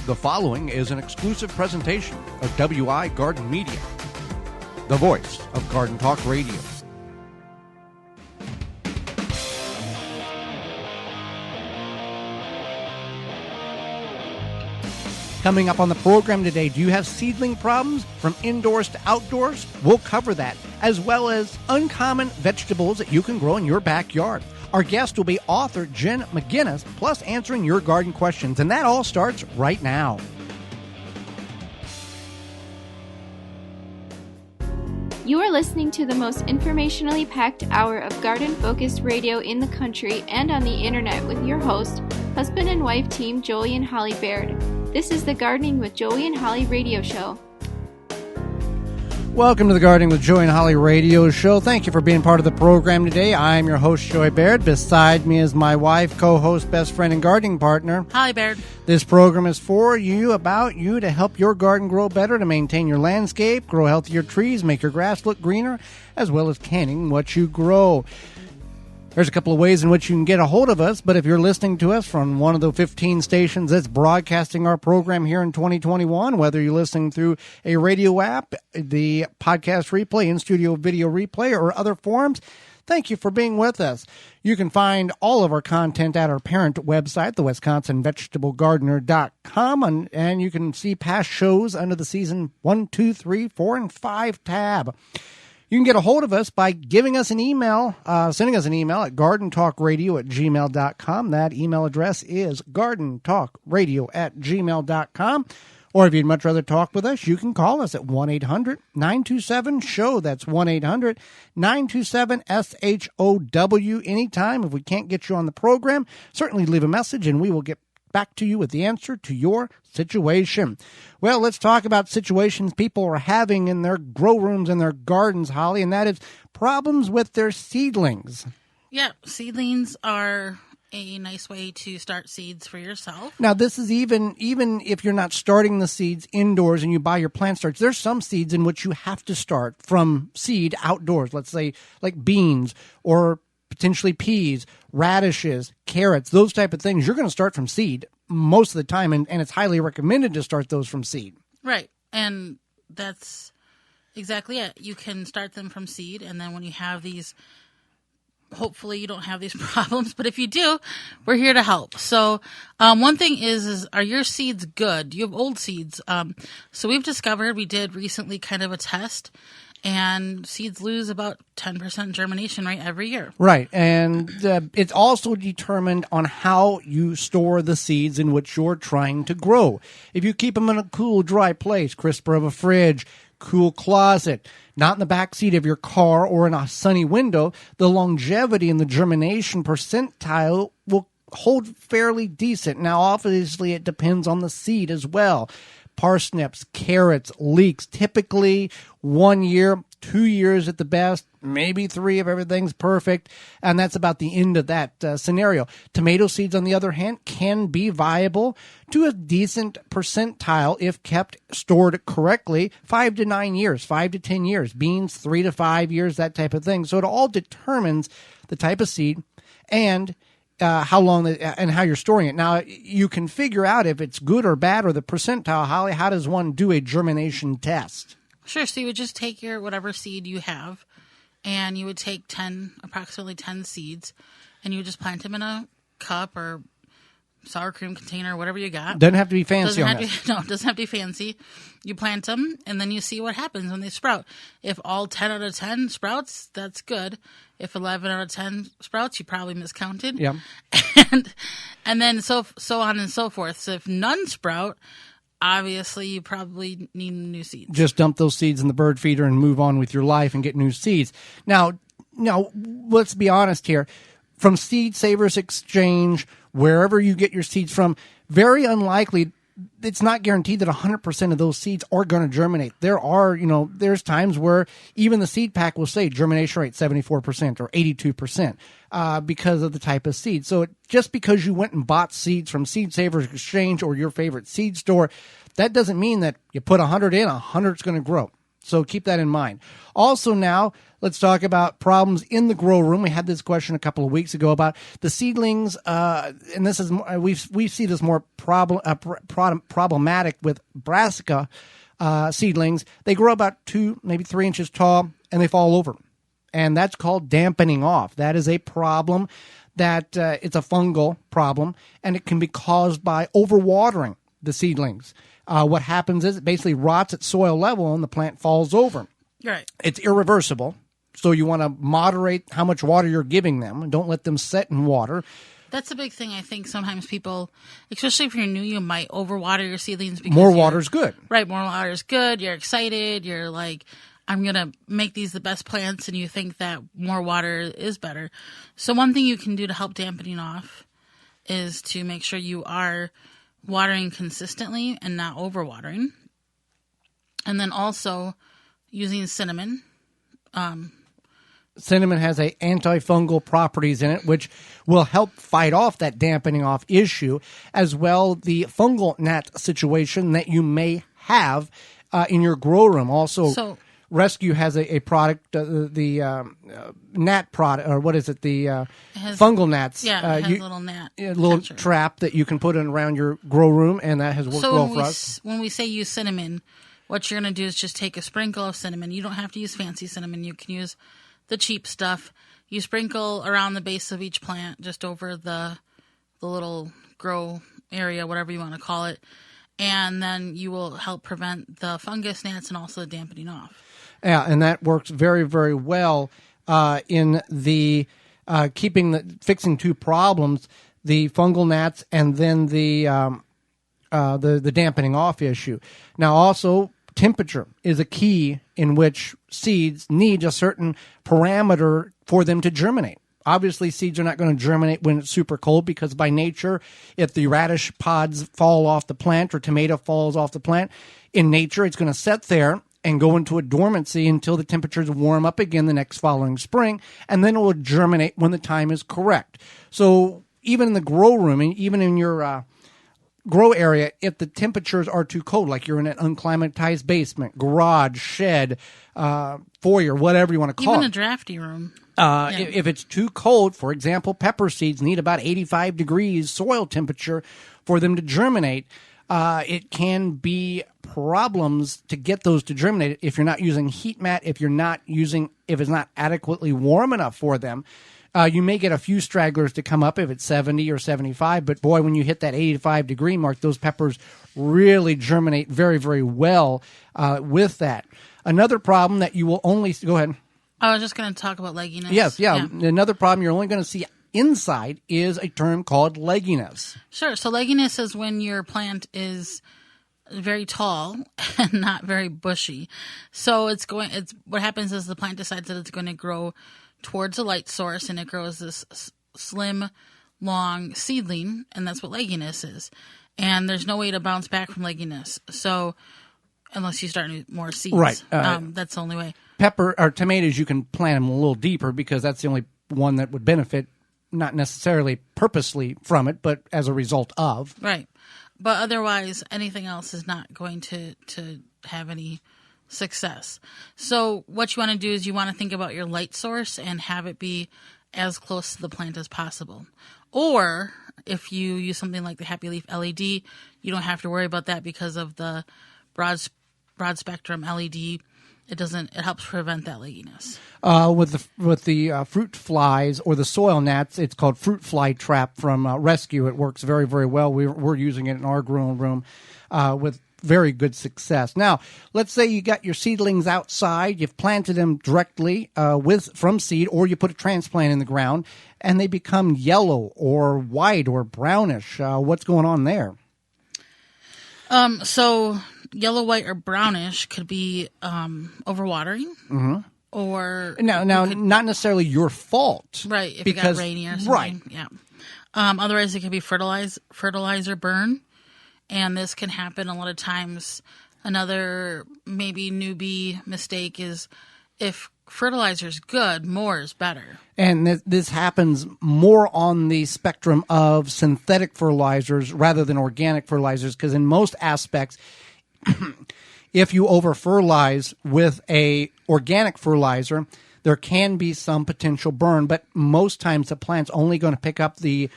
The following is an exclusive presentation of WI Garden Media, the voice of Garden Talk Radio. Coming up on the program today, do you have seedling problems from indoors to outdoors? We'll cover that, as well as uncommon vegetables that you can grow in your backyard. Our guest will be author Jen McGuinness, plus answering your garden questions, and that all starts right now. You are listening to the most informationally packed hour of garden-focused radio in the country and on the internet with your host, husband and wife team Joey and Holly Baird. This is the Gardening with Joey and Holly radio show. Welcome to the Gardening with Joey and Holly radio show. Thank you for being part of the program today. I'm your host, Joey Baird. Beside me is my wife, co-host, best friend, and gardening partner, Holly Baird. This program is for you, about you, to help your garden grow better, to maintain your landscape, grow healthier trees, make your grass look greener, as well as canning what you grow. There's a couple of ways in which you can get a hold of us, but if you're listening to us from one of the 15 stations that's broadcasting our program here in 2021, whether you're listening through a radio app, the podcast replay, in-studio video replay, or other forms, thank you for being with us. You can find all of our content at our parent website, the WisconsinVegetableGardener.com, and you can see past shows under the season 1, 2, 3, 4, and 5 tab. You can get a hold of us by giving us an email, sending us an email at gardentalkradio@gmail.com. That email address is gardentalkradio@gmail.com. Or if you'd much rather talk with us, you can call us at 1-800-927-SHOW. That's 1-800-927-SHOW anytime. If we can't get you on the program, certainly leave a message and we will get back to you with the answer to your situation. Well, let's talk about situations people are having in their grow rooms and their gardens, Holly, and that is problems with their seedlings. Yeah, seedlings are a nice way to start seeds for yourself. Now, this is even if you're not starting the seeds indoors and you buy your plant starts, there's some seeds in which you have to start from seed outdoors, let's say like beans or potentially peas, radishes, carrots, those type of things. You're going to start from seed most of the time, and it's highly recommended to start those from seed. Right, and that's exactly it. You can start them from seed, and then when you have these, hopefully you don't have these problems, but if you do, we're here to help. So one thing is are your seeds good? Do you have old seeds? So we've discovered, we did recently kind of a test, and seeds lose about 10% germination rate every year. Right. And it's also determined on how you store the seeds in which you're trying to grow. If you keep them in a cool, dry place, crisper of a fridge, cool closet, not in the back seat of your car or in a sunny window, the longevity and the germination percentile will hold fairly decent. Now, obviously, it depends on the seed as well. Parsnips, carrots, leeks, typically 1 year, 2 years at the best, maybe 3 if everything's perfect, and that's about the end of that scenario. Tomato seeds, on the other hand, can be viable to a decent percentile if kept stored correctly, 5 to 9 years, 5 to 10 years. Beans, 3 to 5 years, that type of thing. So it all determines the type of seed and how long and how you're storing it. Now, you can figure out if it's good or bad or the percentile. Holly, how does one do a germination test? Sure. So you would just take your whatever seed you have, and you would take approximately 10 seeds, and you would just plant them in a cup or sour cream container, whatever you got. Doesn't have to be fancy No, it doesn't have to be fancy. You plant them, and then you see what happens when they sprout. If all 10 out of 10 sprouts, that's good. If 11 out of 10 sprouts, you probably miscounted. Yeah. And then so on and so forth. So if none sprout, obviously you probably need new seeds. Just dump those seeds in the bird feeder and move on with your life and get new seeds. Now, let's be honest here. From Seed Savers Exchange, wherever you get your seeds from, very unlikely, it's not guaranteed that 100% of those seeds are going to germinate. There's times where even the seed pack will say germination rate 74% or 82% because of the type of seed. So just because you went and bought seeds from Seed Savers Exchange or your favorite seed store, that doesn't mean that you put 100 in, 100's going to grow. So keep that in mind. Also now, Let's talk about problems in the grow room. We had this question a couple of weeks ago about the seedlings, and this is we see this more problematic with brassica seedlings. They grow about 2, maybe 3 inches tall, and they fall over, and that's called dampening off. That is a problem. That it's a fungal problem, and it can be caused by overwatering the seedlings. What happens is it basically rots at soil level, and the plant falls over. Right. It's irreversible. So you want to moderate how much water you're giving them and don't let them sit in water. That's a big thing. I think sometimes people, especially if you're new, you might overwater your seedlings. Because More water is good. Right. More water is good. You're excited. You're like, I'm going to make these the best plants. And you think that more water is better. So one thing you can do to help dampening off is to make sure you are watering consistently and not overwatering. And then also using cinnamon. Cinnamon has antifungal properties in it, which will help fight off that dampening off issue, as well the fungal gnat situation that you may have in your grow room. Also, Rescue has a product, the gnat product, or what is it? The fungal gnats. Yeah, it has a little gnat. A little trap that you can put in around your grow room, and that has worked well for us. When we say use cinnamon, what you're going to do is just take a sprinkle of cinnamon. You don't have to use fancy cinnamon. You can use the cheap stuff. You sprinkle around the base of each plant, just over the little grow area, whatever you want to call it. And then you will help prevent the fungus gnats and also the dampening off. Yeah, and that works very, very well in the fixing two problems, the fungal gnats and then the dampening off issue. Now, also, temperature is a key in which seeds need a certain parameter for them to germinate. Obviously, seeds are not going to germinate when it's super cold because by nature, if the radish pods fall off the plant or tomato falls off the plant, in nature, it's going to sit there and go into a dormancy until the temperatures warm up again the next following spring, and then it will germinate when the time is correct. So even in the grow room, and even in your grow area, if the temperatures are too cold, like you're in an unclimatized basement, garage, shed, foyer, whatever you want to call it. Even a drafty room. If it's too cold, for example, pepper seeds need about 85 degrees soil temperature for them to germinate. It can be problems to get those to germinate if you're not using heat mat, if it's not adequately warm enough for them. You may get a few stragglers to come up if it's 70 or 75, but boy, when you hit that 85 degree mark, those peppers really germinate very, very well with that. Another problem that you will only go ahead. I was just going to talk about legginess. Yes, yeah. Another problem you're only going to see inside is a term called legginess. Sure. So legginess is when your plant is very tall and not very bushy. So what happens is the plant decides that it's going to grow towards a light source, and it grows this slim, long seedling, and that's what legginess is. And there's no way to bounce back from legginess. So unless you start more seeds, right? That's the only way. Pepper or tomatoes, you can plant them a little deeper because that's the only one that would benefit, not necessarily purposely from it, but as a result of. Right. But otherwise, anything else is not going to have any success. So what you want to do is you want to think about your light source and have it be as close to the plant as possible. Or if you use something like the Happy Leaf LED, you don't have to worry about that because of the broad spectrum LED. It helps prevent that legginess. With the fruit flies or the soil gnats, it's called fruit fly trap from Rescue. It works very, very well. We're using it in our growing room with very good success. Now, let's say you got your seedlings outside, you've planted them directly from seed, or you put a transplant in the ground, and they become yellow or white or brownish. What's going on there? So yellow, white, or brownish could be overwatering, mm-hmm. or not necessarily your fault, right? If it got rainy or something, right? Yeah. Otherwise, it could be fertilizer burn, and this can happen a lot of times. Another maybe newbie mistake is if fertilizer is good, more is better. And this happens more on the spectrum of synthetic fertilizers rather than organic fertilizers, because in most aspects, if you over-fertilize with a organic fertilizer, there can be some potential burn, but most times the plant's only going to pick up the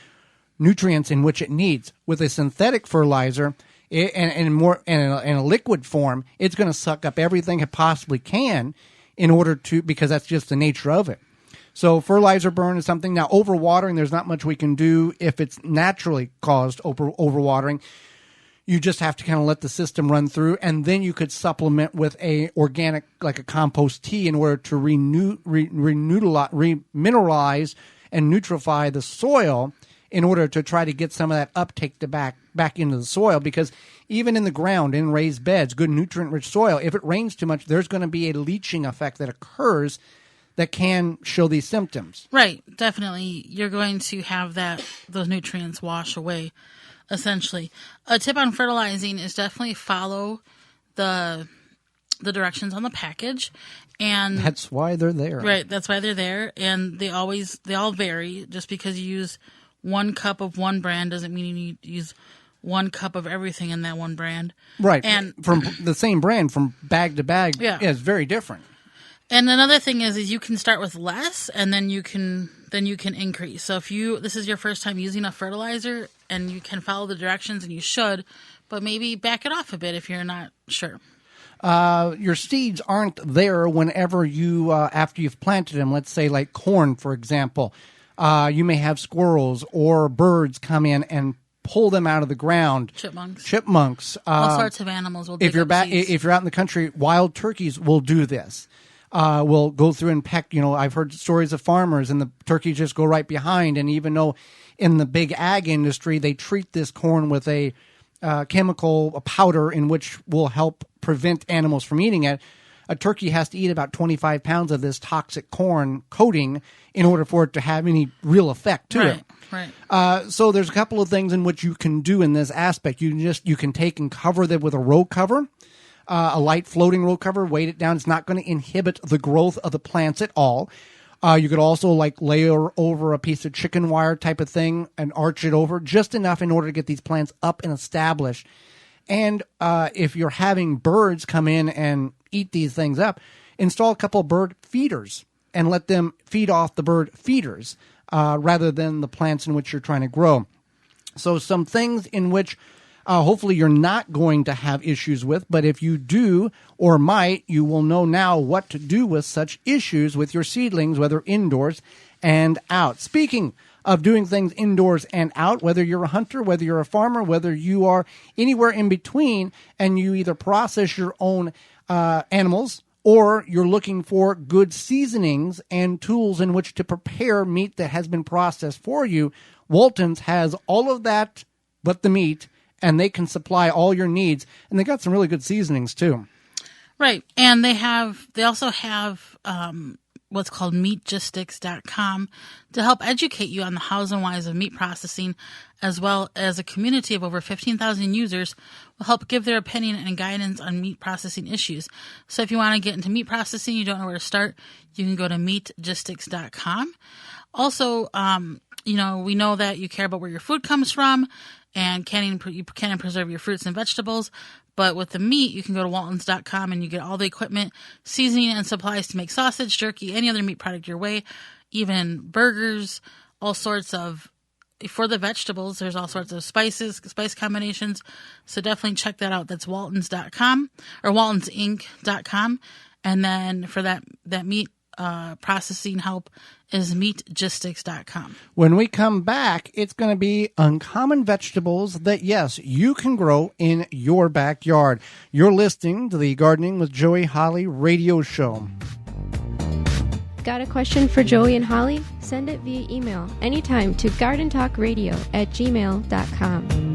nutrients in which it needs. With a synthetic fertilizer and a liquid form, it's going to suck up everything it possibly can because that's just the nature of it. So fertilizer burn is something. Now, overwatering, there's not much we can do if it's naturally caused overwatering. You just have to kind of let the system run through, and then you could supplement with a organic, like a compost tea, in order to remineralize and nutrify the soil, in order to try to get some of that uptake back into the soil. Because even in the ground, in raised beds, good nutrient-rich soil, if it rains too much, there's going to be a leaching effect that occurs that can show these symptoms. Right, definitely. You're going to have those nutrients wash away, essentially. A tip on fertilizing is definitely follow the directions on the package. And that's why they're there. Right, that's why they're there. And they all vary. Just because you use 1 cup of one brand doesn't mean you need to use 1 cup of everything in that one brand. Right. And from the same brand, from bag to bag, is very different. And another thing is you can start with less, and then you can increase. So if this is your first time using a fertilizer, and you can follow the directions, and you should, but maybe back it off a bit if you're not sure. Your seeds aren't there whenever you after you've planted them. Let's say like corn, for example. You may have squirrels or birds come in and pull them out of the ground. Chipmunks. All sorts of animals will dig up seeds. If you're out in the country, wild turkeys will do this. Will go through and peck. I've heard stories of farmers, and the turkeys just go right behind. And even though in the big ag industry, they treat this corn with a chemical powder in which will help prevent animals from eating it, a turkey has to eat about 25 pounds of this toxic corn coating in order for it to have any real effect to it. Right. So there's a couple of things in which you can do in this aspect. You can take and cover them with a row cover. A light floating row cover, weight it down. It's not going to inhibit the growth of the plants at all. You could also layer over a piece of chicken wire type of thing and arch it over just enough in order to get these plants up and established. And if you're having birds come in and eat these things up, install a couple of bird feeders and let them feed off the bird feeders rather than the plants in which you're trying to grow. So some things in which hopefully you're not going to have issues with, but if you do or might, you will know now what to do with such issues with your seedlings, whether indoors and out. Speaking of doing things indoors and out, whether you're a hunter, whether you're a farmer, whether you are anywhere in between, and you either process your own animals or you're looking for good seasonings and tools in which to prepare meat that has been processed for you, Walton's has all of that but the meat, and they can supply all your needs. And they got some really good seasonings too. Right. And they also have what's called meatgistics.com to help educate you on the hows and whys of meat processing, as well as a community of over 15,000 users will help give their opinion and guidance on meat processing issues. So if you want to get into meat processing, you don't know where to start, you can go to meatgistics.com. Also, we know that you care about where your food comes from, and you can and preserve your fruits and vegetables. But with the meat, you can go to waltons.com and you get all the equipment, seasoning, and supplies to make sausage, jerky, any other meat product your way, even burgers, all sorts of, for the vegetables, there's all sorts of spice combinations. So definitely check that out. That's waltons.com or waltonsinc.com. And then for that meat processing help is meatgistics.com. When we come back, it's going to be uncommon vegetables that, yes, you can grow in your backyard. You're listening to the Gardening with Joey Holly radio show. Got a question for Joey and Holly? Send it via email anytime to gardentalkradio@gmail.com.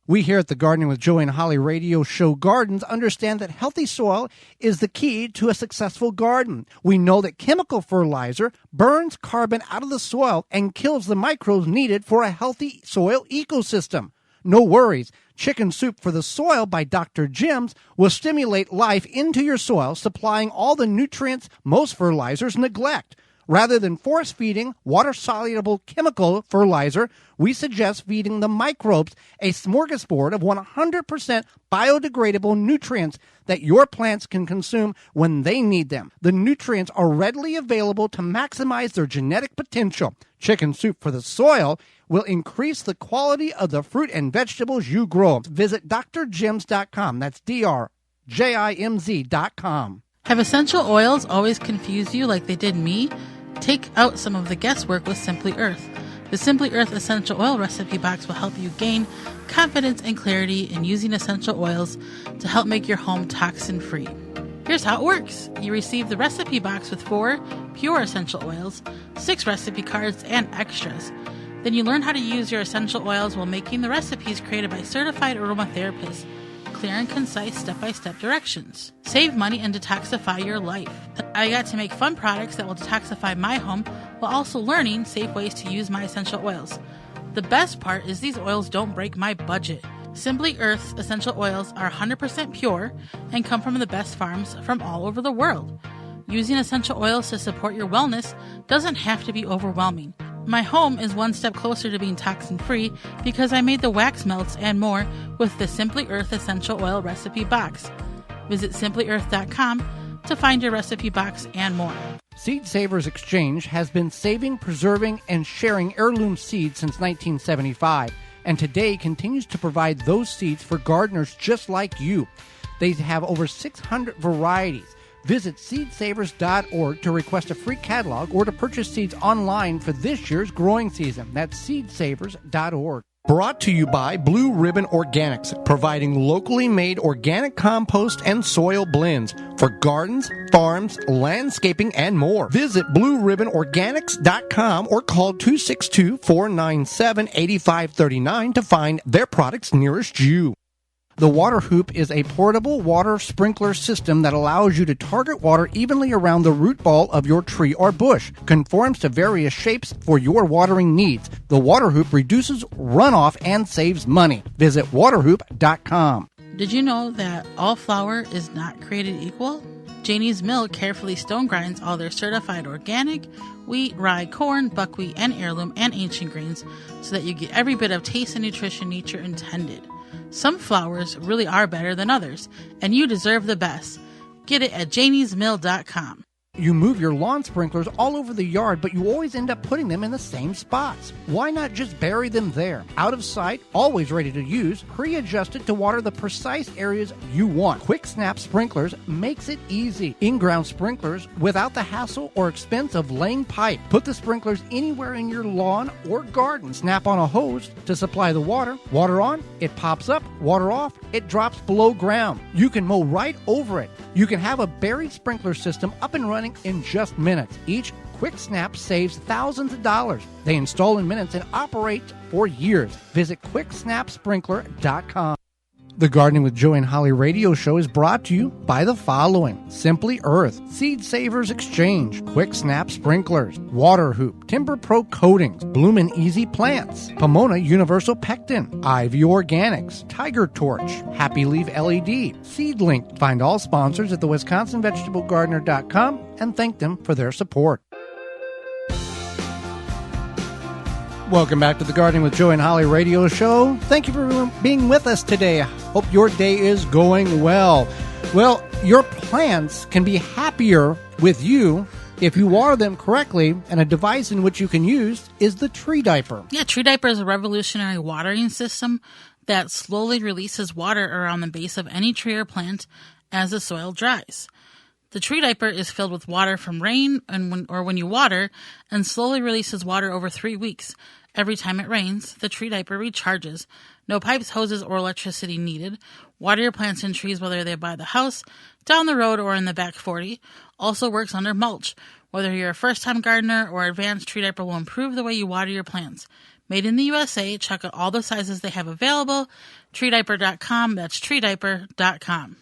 We here at the Gardening with Joey and Holly radio show Gardens understand that healthy soil is the key to a successful garden. We know that chemical fertilizer burns carbon out of the soil and kills the microbes needed for a healthy soil ecosystem. No worries. Chicken Soup for the Soil by Dr. Jim's will stimulate life into your soil, supplying all the nutrients most fertilizers neglect. Rather than force-feeding water-soluble chemical fertilizer, we suggest feeding the microbes a smorgasbord of 100% biodegradable nutrients that your plants can consume when they need them. The nutrients are readily available to maximize their genetic potential. Chicken soup for the soil will increase the quality of the fruit and vegetables you grow. Visit drjims.com. That's drjimz.com. Have essential oils always confused you like they did me? Take out some of the guesswork with Simply Earth. The Simply Earth Essential Oil Recipe Box will help you gain confidence and clarity in using essential oils to help make your home toxin-free. Here's how it works. You receive the recipe box with 4 pure essential oils, 6 recipe cards, and extras. Then you learn how to use your essential oils while making the recipes created by certified aromatherapists. Clear and concise step-by-step directions. Save money and detoxify your life. I got to make fun products that will detoxify my home while also learning safe ways to use my essential oils. The best part is these oils don't break my budget. Simply Earth's essential oils are 100% pure and come from the best farms from all over the world. Using essential oils to support your wellness doesn't have to be overwhelming. My home is one step closer to being toxin-free because I made the wax melts and more with the Simply Earth Essential Oil Recipe Box. Visit simplyearth.com to find your recipe box and more. Seed Savers Exchange has been saving, preserving, and sharing heirloom seeds since 1975, and today continues to provide those seeds for gardeners just like you. They have over 600 varieties. Visit seedsavers.org to request a free catalog or to purchase seeds online for this year's growing season. That's seedsavers.org. Brought to you by Blue Ribbon Organics, providing locally made organic compost and soil blends for gardens, farms, landscaping, and more. Visit BlueRibbonOrganics.com or call 262-497-8539 to find their products nearest you. The Water Hoop is a portable water sprinkler system that allows you to target water evenly around the root ball of your tree or bush. Conforms to various shapes for your watering needs. The Water Hoop reduces runoff and saves money. Visit waterhoop.com. Did you know that all flour is not created equal? Janie's Mill carefully stone grinds all their certified organic wheat, rye, corn, buckwheat, and heirloom and ancient grains so that you get every bit of taste and nutrition nature intended. Some flours really are better than others, and you deserve the best. Get it at janiesmill.com. You move your lawn sprinklers all over the yard, but you always end up putting them in the same spots. Why not just bury them there? Out of sight, always ready to use, pre-adjusted to water the precise areas you want. Quick Snap Sprinklers makes it easy. In-ground sprinklers without the hassle or expense of laying pipe. Put the sprinklers anywhere in your lawn or garden. Snap on a hose to supply the water. Water on, it pops up. Water off, it drops below ground. You can mow right over it. You can have a buried sprinkler system up and running in just minutes. Each Quick Snap saves thousands of dollars. They install in minutes and operate for years. Visit quicksnapsprinkler.com. The Gardening with Joey and Holly radio show is brought to you by the following: Simply Earth, Seed Savers Exchange, Quick Snap Sprinklers, Water Hoop, Timber Pro Coatings, Bloomin' Easy Plants, Pomona Universal Pectin, Ivy Organics, Tiger Torch, Happy Leaf LED, Seedling. Find all sponsors at the WisconsinVegetableGardener.com and thank them for their support. Welcome back to the Gardening with Joey and Holly radio show. Thank you for being with us today. Hope your day is going well. Well, your plants can be happier with you if you water them correctly, and a device in which you can use is the Tree Diaper. Yeah, Tree Diaper is a revolutionary watering system that slowly releases water around the base of any tree or plant as the soil dries. The Tree Diaper is filled with water from rain when you water, and slowly releases water over 3 weeks. Every time it rains, the Tree Diaper recharges. No pipes, hoses, or electricity needed. Water your plants and trees whether they're by the house, down the road, or in the back 40. Also works under mulch. Whether you're a first-time gardener or advanced, Tree Diaper will improve the way you water your plants. Made in the USA, check out all the sizes they have available. TreeDiaper.com. That's TreeDiaper.com.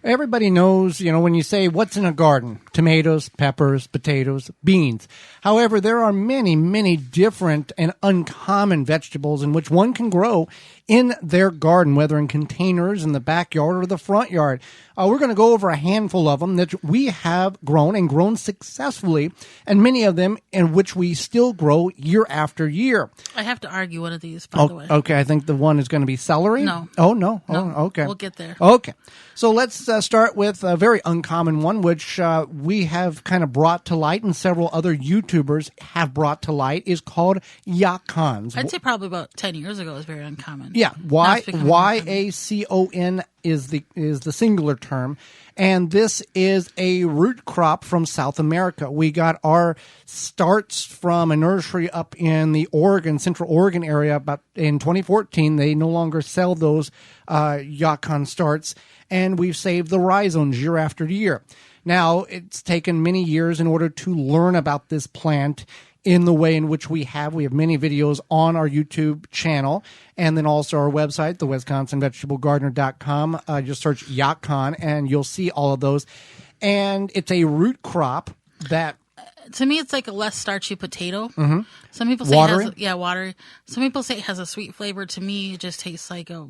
Everybody knows, when you say what's in a garden, tomatoes, peppers, potatoes, beans. However, there are many, many different and uncommon vegetables in which one can grow in their garden, whether in containers in the backyard or the front yard. We're going to go over a handful of them that we have grown and grown successfully, and many of them in which we still grow year after year. I have to argue one of these, by the way. Okay, I think the one is going to be celery. No. Oh, no. No. Oh, okay. We'll get there. Okay. So let's start with a very uncommon one, which we have kind of brought to light and several other YouTubers have brought to light, is called yacons. I'd say probably about 10 years ago it was very uncommon. Yeah, Now it's becoming more common. YACON is the singular term, and this is a root crop from South America. We got our starts from a nursery up in the Central Oregon area about in 2014. They no longer sell those yacon starts, and we've saved the rhizomes year after year. Now, it's taken many years in order to learn about this plant in the way in which we have. We have many videos on our YouTube channel and then also our website, the WisconsinVegetableGardener.com. Just search yacon and you'll see all of those. And it's a root crop that... To me, it's like a less starchy potato. Mm-hmm. Some people say watery? it has, watery. Some people say it has a sweet flavor. To me, it just tastes like a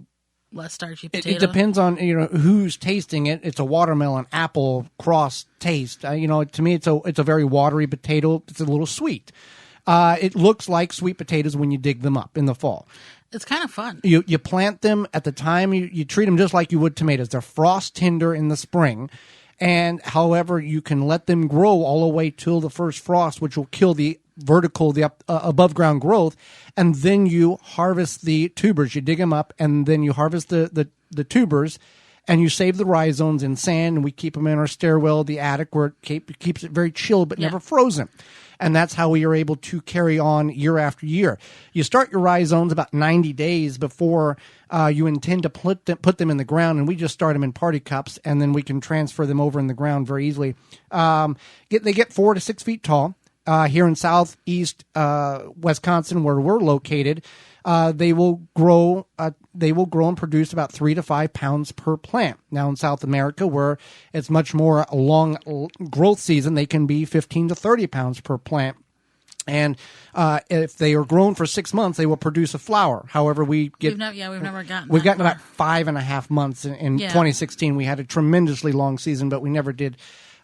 less starchy potato. It depends on who's tasting it. It's a watermelon apple cross taste. To me, it's a very watery potato. It's a little sweet. It looks like sweet potatoes when you dig them up in the fall. It's kind of fun. You plant them at the time. You treat them just like you would tomatoes. They're frost tender in the spring. And however, you can let them grow all the way till the first frost, which will kill the above ground growth. And then you harvest the tubers. You dig them up and then you harvest the tubers and you save the rhizomes in sand. And we keep them in our stairwell, the attic, where it keeps it very chilled but never frozen. And that's how we are able to carry on year after year. You start your rhizomes about 90 days before you intend to put them in the ground, and we just start them in party cups, and then we can transfer them over in the ground very easily. They get 4 to 6 feet tall. Here in southeast Wisconsin, where we're located, they will grow and produce about 3 to 5 pounds per plant. Now in South America, where it's much more a long growth season, they can be 15 to 30 pounds per plant. And if they are grown for 6 months, they will produce a flower. However, we've never gotten about 5.5 months. In 2016, we had a tremendously long season, but we never did.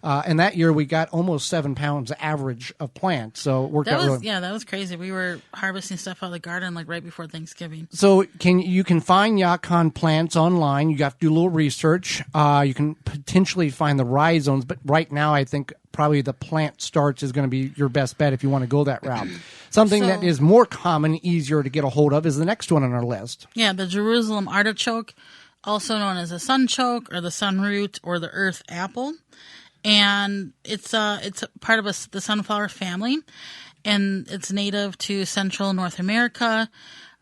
And that year we got almost 7 pounds average of plants. So it worked out really. Yeah, that was crazy. We were harvesting stuff out of the garden like right before Thanksgiving. So you can find yacon plants online. You have to do a little research. You can potentially find the rhizomes, but right now I think probably the plant starts is going to be your best bet if you want to go that route. Something that is more common, easier to get a hold of, is the next one on our list. Yeah, the Jerusalem artichoke, also known as the sunchoke or the sunroot or the earth apple. And it's part of the sunflower family, and it's native to central North America.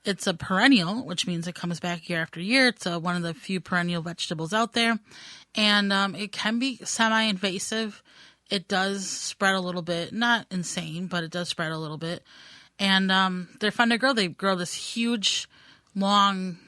It's a perennial, which means it comes back year after year. It's one of the few perennial vegetables out there, and it can be semi-invasive. It does spread a little bit, not insane, but it does spread a little bit. And they're fun to grow. They grow this huge, long,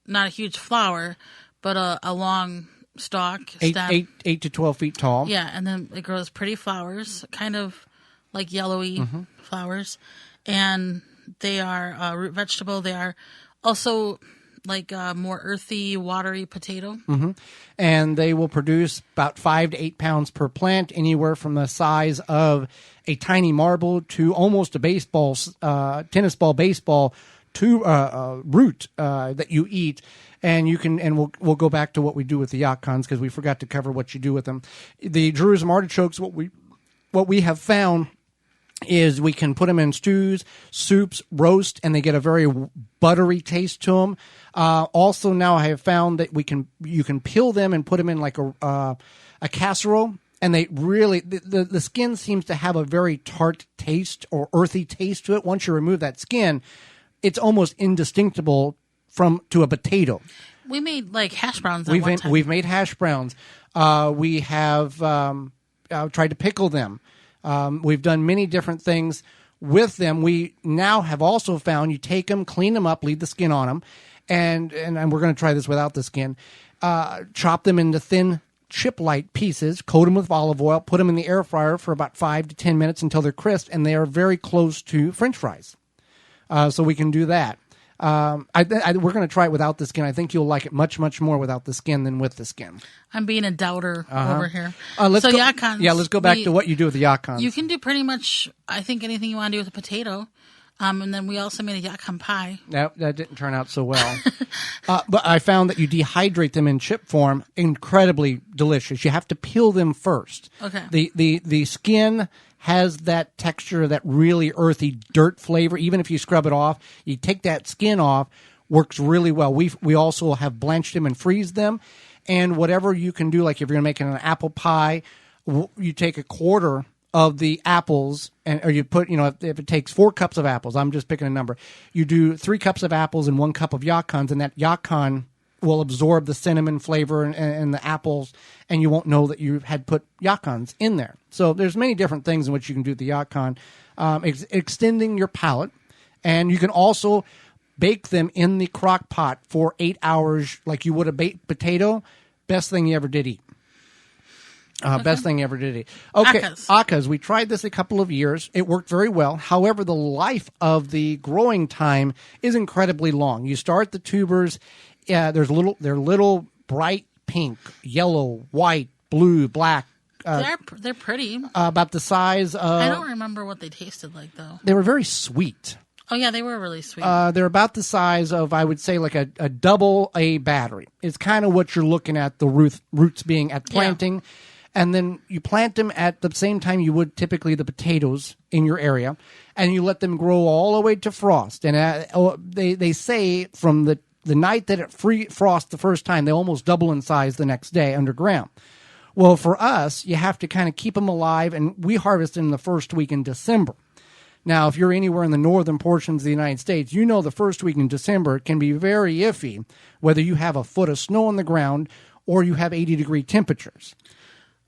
not a huge flower, but a long stalk, stem. 8 to 12 feet tall. Yeah, and then it grows pretty flowers, kind of like yellowy flowers. And they are a root vegetable. They are also like a more earthy, watery potato. Mm-hmm. And they will produce about 5 to 8 pounds per plant, anywhere from the size of a tiny marble to almost a tennis ball, baseball, to root that you eat. And we'll go back to what we do with the yacons because we forgot to cover what you do with them. The Jerusalem artichokes, what we have found is we can put them in stews, soups, roast, and they get a very buttery taste to them. Also, now I have found that you can peel them and put them in like a casserole, and they really the skin seems to have a very tart taste or earthy taste to it. Once you remove that skin, it's almost indistinguishable to a potato. We made like hash browns at one time. We've made hash browns. We have tried to pickle them. We've done many different things with them. We now have also found you take them, clean them up, leave the skin on them, and we're going to try this without the skin. Chop them into thin chip-like pieces, coat them with olive oil, put them in the air fryer for about 5 to 10 minutes until they're crisp, and they are very close to French fries. So we can do that. We're going to try it without the skin. I think you'll like it much, much more without the skin than with the skin. I'm being a doubter over here. Yacons. Yeah, let's go back to what you do with the yacons. You can do pretty much, I think, anything you want to do with a potato. And then we also made a yacon pie. That didn't turn out so well. But I found that you dehydrate them in chip form, incredibly delicious. You have to peel them first. Okay. The skin has that texture, that really earthy dirt flavor. Even if you scrub it off, you take that skin off, works really well. We also have blanched them and freeze them. And whatever you can do, like if you're going to make an apple pie, you take a quarter of the apples, or you put, if it takes 4 cups of apples, I'm just picking a number, you do 3 cups of apples and 1 cup of yacons, and that yacon will absorb the cinnamon flavor and the apples, and you won't know that you had put yacons in there. So there's many different things in which you can do with the yacon, extending your palate, and you can also bake them in the crock pot for 8 hours like you would a baked potato. Best thing you ever did eat. Best thing you ever did eat. Okay, Akas. We tried this a couple of years. It worked very well. However, the life of the growing time is incredibly long. You start the tubers. They're little bright pink, yellow, white, blue, black. They're pretty. About the size of... I don't remember what they tasted like, though. They were very sweet. Oh, yeah, they were really sweet. They're about the size of, I would say, like a double A battery. It's kind of what you're looking at, the roots being at planting. Yeah. And then you plant them at the same time you would typically the potatoes in your area, and you let them grow all the way to frost. And they say from the night that it frosts the first time, they almost double in size the next day underground. Well, for us, you have to kind of keep them alive, and we harvest in the first week in December. Now, if you're anywhere in the northern portions of the United States, you know the first week in December can be very iffy, whether you have a foot of snow on the ground or you have 80-degree temperatures.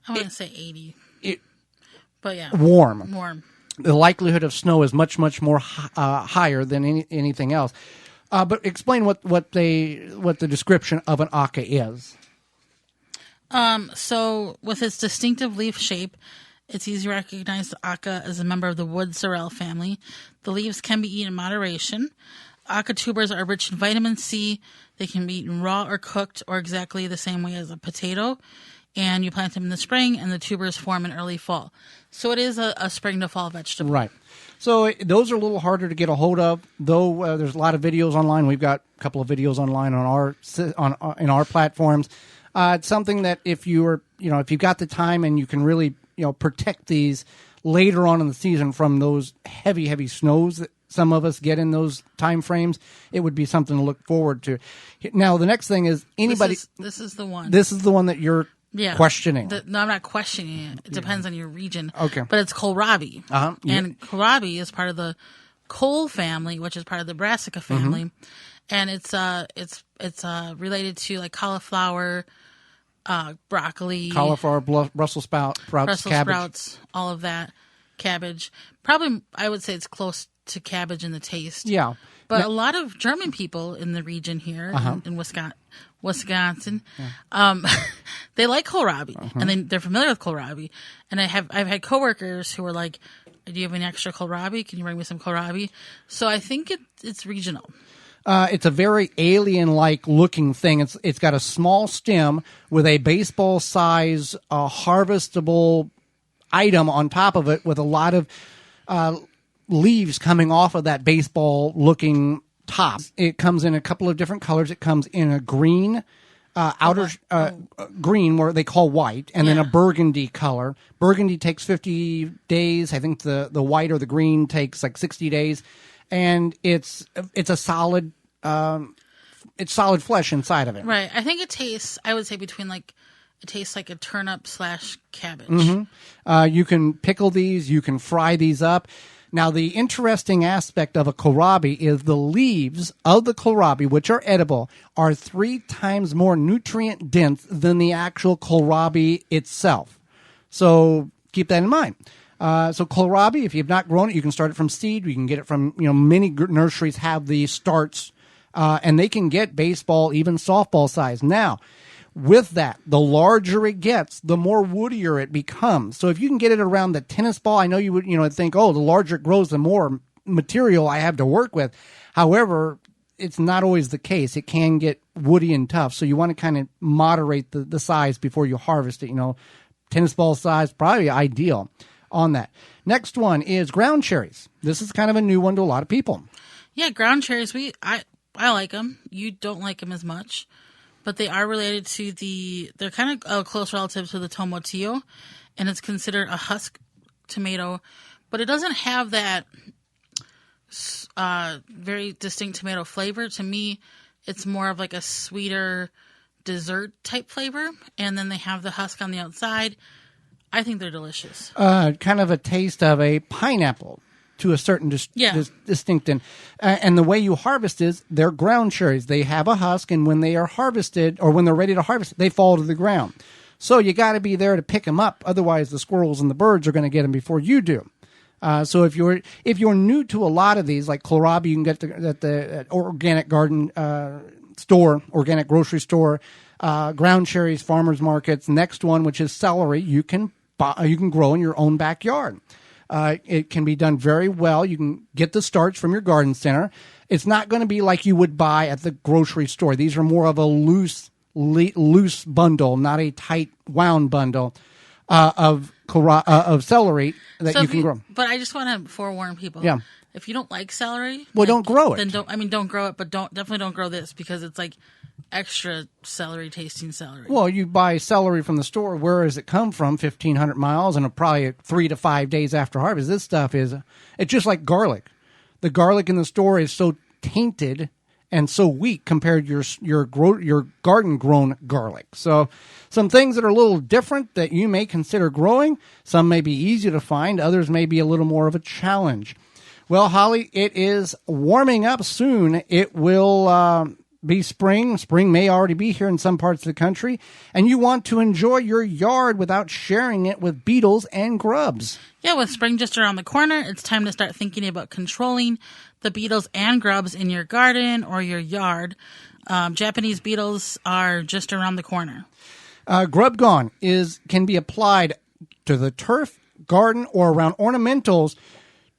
I want to say 80. But yeah. Warm. The likelihood of snow is much, much more higher than anything else. But explain what the description of an aca is. So with its distinctive leaf shape, it's easy to recognize the aca as a member of the wood sorrel family. The leaves can be eaten in moderation. Aca tubers are rich in vitamin C. They can be eaten raw or cooked or exactly the same way as a potato. And you plant them in the spring, and the tubers form in early fall. So it is a spring to fall vegetable. Right. So those are a little harder to get a hold of, though there's a lot of videos online. We've got a couple of videos online on in our platforms. It's something that if you've got the time and you can really protect these later on in the season from those heavy snows that some of us get in those time frames, it would be something to look forward to. Now, the next thing is anybody. This is the one. This is the one that you're. Yeah. Questioning. No, I'm not questioning it. It depends on your region. Okay. But it's kohlrabi. Uh-huh. And kohlrabi is part of the cole family, which is part of the brassica family. Mm-hmm. And it's related to like cauliflower, broccoli. Cauliflower, Brussels sprouts, cabbage. All of that. Cabbage. Probably, I would say it's close to cabbage in the taste. Yeah. But a lot of German people in the region here in Wisconsin, they like kohlrabi, and they're familiar with kohlrabi. And I've had coworkers who are like, "Do you have any extra kohlrabi? Can you bring me some kohlrabi?" So I think it's regional. It's a very alien-like looking thing. It's got a small stem with a baseball size harvestable item on top of it, with a lot of leaves coming off of that baseball-looking top. It comes in a couple of different colors. It comes in a green, green, where they call white, and then a burgundy color. Burgundy takes 50 days. I think the white or the green takes like 60 days, and it's a solid. It's solid flesh inside of it. Right. I think it tastes. I would say it tastes like a turnip / cabbage. Mm-hmm. You can pickle these. You can fry these up. Now, the interesting aspect of a kohlrabi is the leaves of the kohlrabi, which are edible, are 3 times more nutrient dense than the actual kohlrabi itself. So keep that in mind. So kohlrabi, if you've not grown it, you can start it from seed. You can get it from, many nurseries have the starts, and they can get baseball, even softball size. Now, With that, the larger it gets, the more woodier it becomes. So if you can get it around the tennis ball, I know you would, think, oh, the larger it grows, the more material I have to work with. However, it's not always the case. It can get woody and tough. So you want to kind of moderate the size before you harvest it. Tennis ball size, probably ideal on that. Next one is ground cherries. This is kind of a new one to a lot of people. Yeah, ground cherries, I like them. You don't like them as much. But they are related to they're kind of a close relative to the tomatillo, and it's considered a husk tomato, but it doesn't have that very distinct tomato flavor. To me, it's more of like a sweeter dessert type flavor, and then they have the husk on the outside. I think they're delicious. Kind of a taste of a pineapple to a certain distinct. And the way you harvest is they're ground cherries. They have a husk, and when they are harvested or when they're ready to harvest, they fall to the ground. So you got to be there to pick them up. Otherwise, the squirrels and the birds are going to get them before you do. So if you're new to a lot of these, like kohlrabi, you can get at the organic garden store, organic grocery store, ground cherries, farmers markets. Next one, which is celery, you can grow in your own backyard. It can be done very well. You can get the starts from your garden center. It's not going to be like you would buy at the grocery store. These are more of a loose bundle, not a tight wound bundle of celery that you can grow. But I just want to forewarn people. Yeah. If you don't like celery, don't grow it. Then don't grow it. But definitely don't grow this, because it's like extra celery tasting celery. Well, you buy celery from the store. Where does it come from? 1,500 miles, and probably 3 to 5 days after harvest. This stuff it's just like garlic. The garlic in the store is so tainted and so weak compared to your garden grown garlic. So some things that are a little different that you may consider growing. Some may be easy to find. Others may be a little more of a challenge. Well, Holly, it is warming up soon. It will be spring. Spring may already be here in some parts of the country, and you want to enjoy your yard without sharing it with beetles and grubs. Yeah, with spring just around the corner, it's time to start thinking about controlling the beetles and grubs in your garden or your yard. Japanese beetles are just around the corner. Grub Gone can be applied to the turf, garden, or around ornamentals